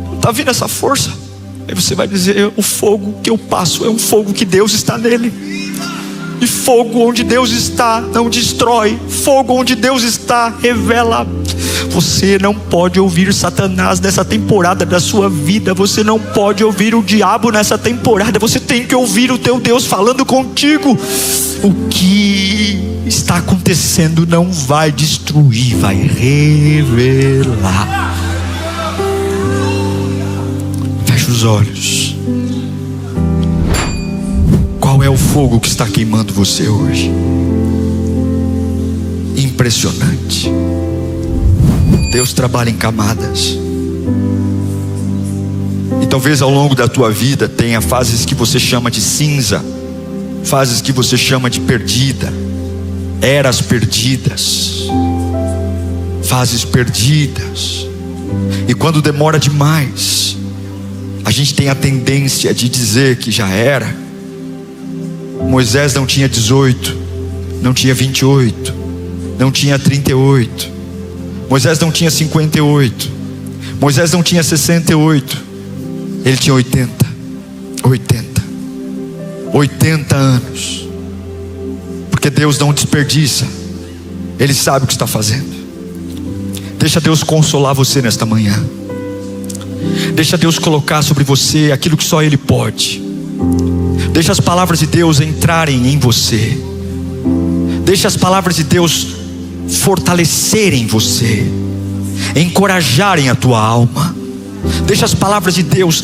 Não está vindo essa força. Aí você vai dizer: o fogo que eu passo é um fogo que Deus está nele. E fogo onde Deus está não destrói. Fogo onde Deus está revela. Você não pode ouvir Satanás nessa temporada da sua vida. Você não pode ouvir o diabo nessa temporada. Você tem que ouvir o teu Deus falando contigo. O que está acontecendo não vai destruir, vai revelar. Feche os olhos. Qual é o fogo que está queimando você hoje? Impressionante. Deus trabalha em camadas. E talvez ao longo da tua vida tenha fases que você chama de cinza, fases que você chama de perdida, eras perdidas, fases perdidas. E quando demora demais, a gente tem a tendência de dizer que já era. Moisés não tinha 18, não tinha 28, não tinha 38, Moisés não tinha 58, Moisés não tinha 68, ele tinha 80 anos. Porque Deus não desperdiça, Ele sabe o que está fazendo. Deixa Deus consolar você nesta manhã. Deixa Deus colocar sobre você aquilo que só Ele pode. Deixa as palavras de Deus entrarem em você. Deixa as palavras de Deus fortalecerem você, encorajarem a tua alma. Deixa as palavras de Deus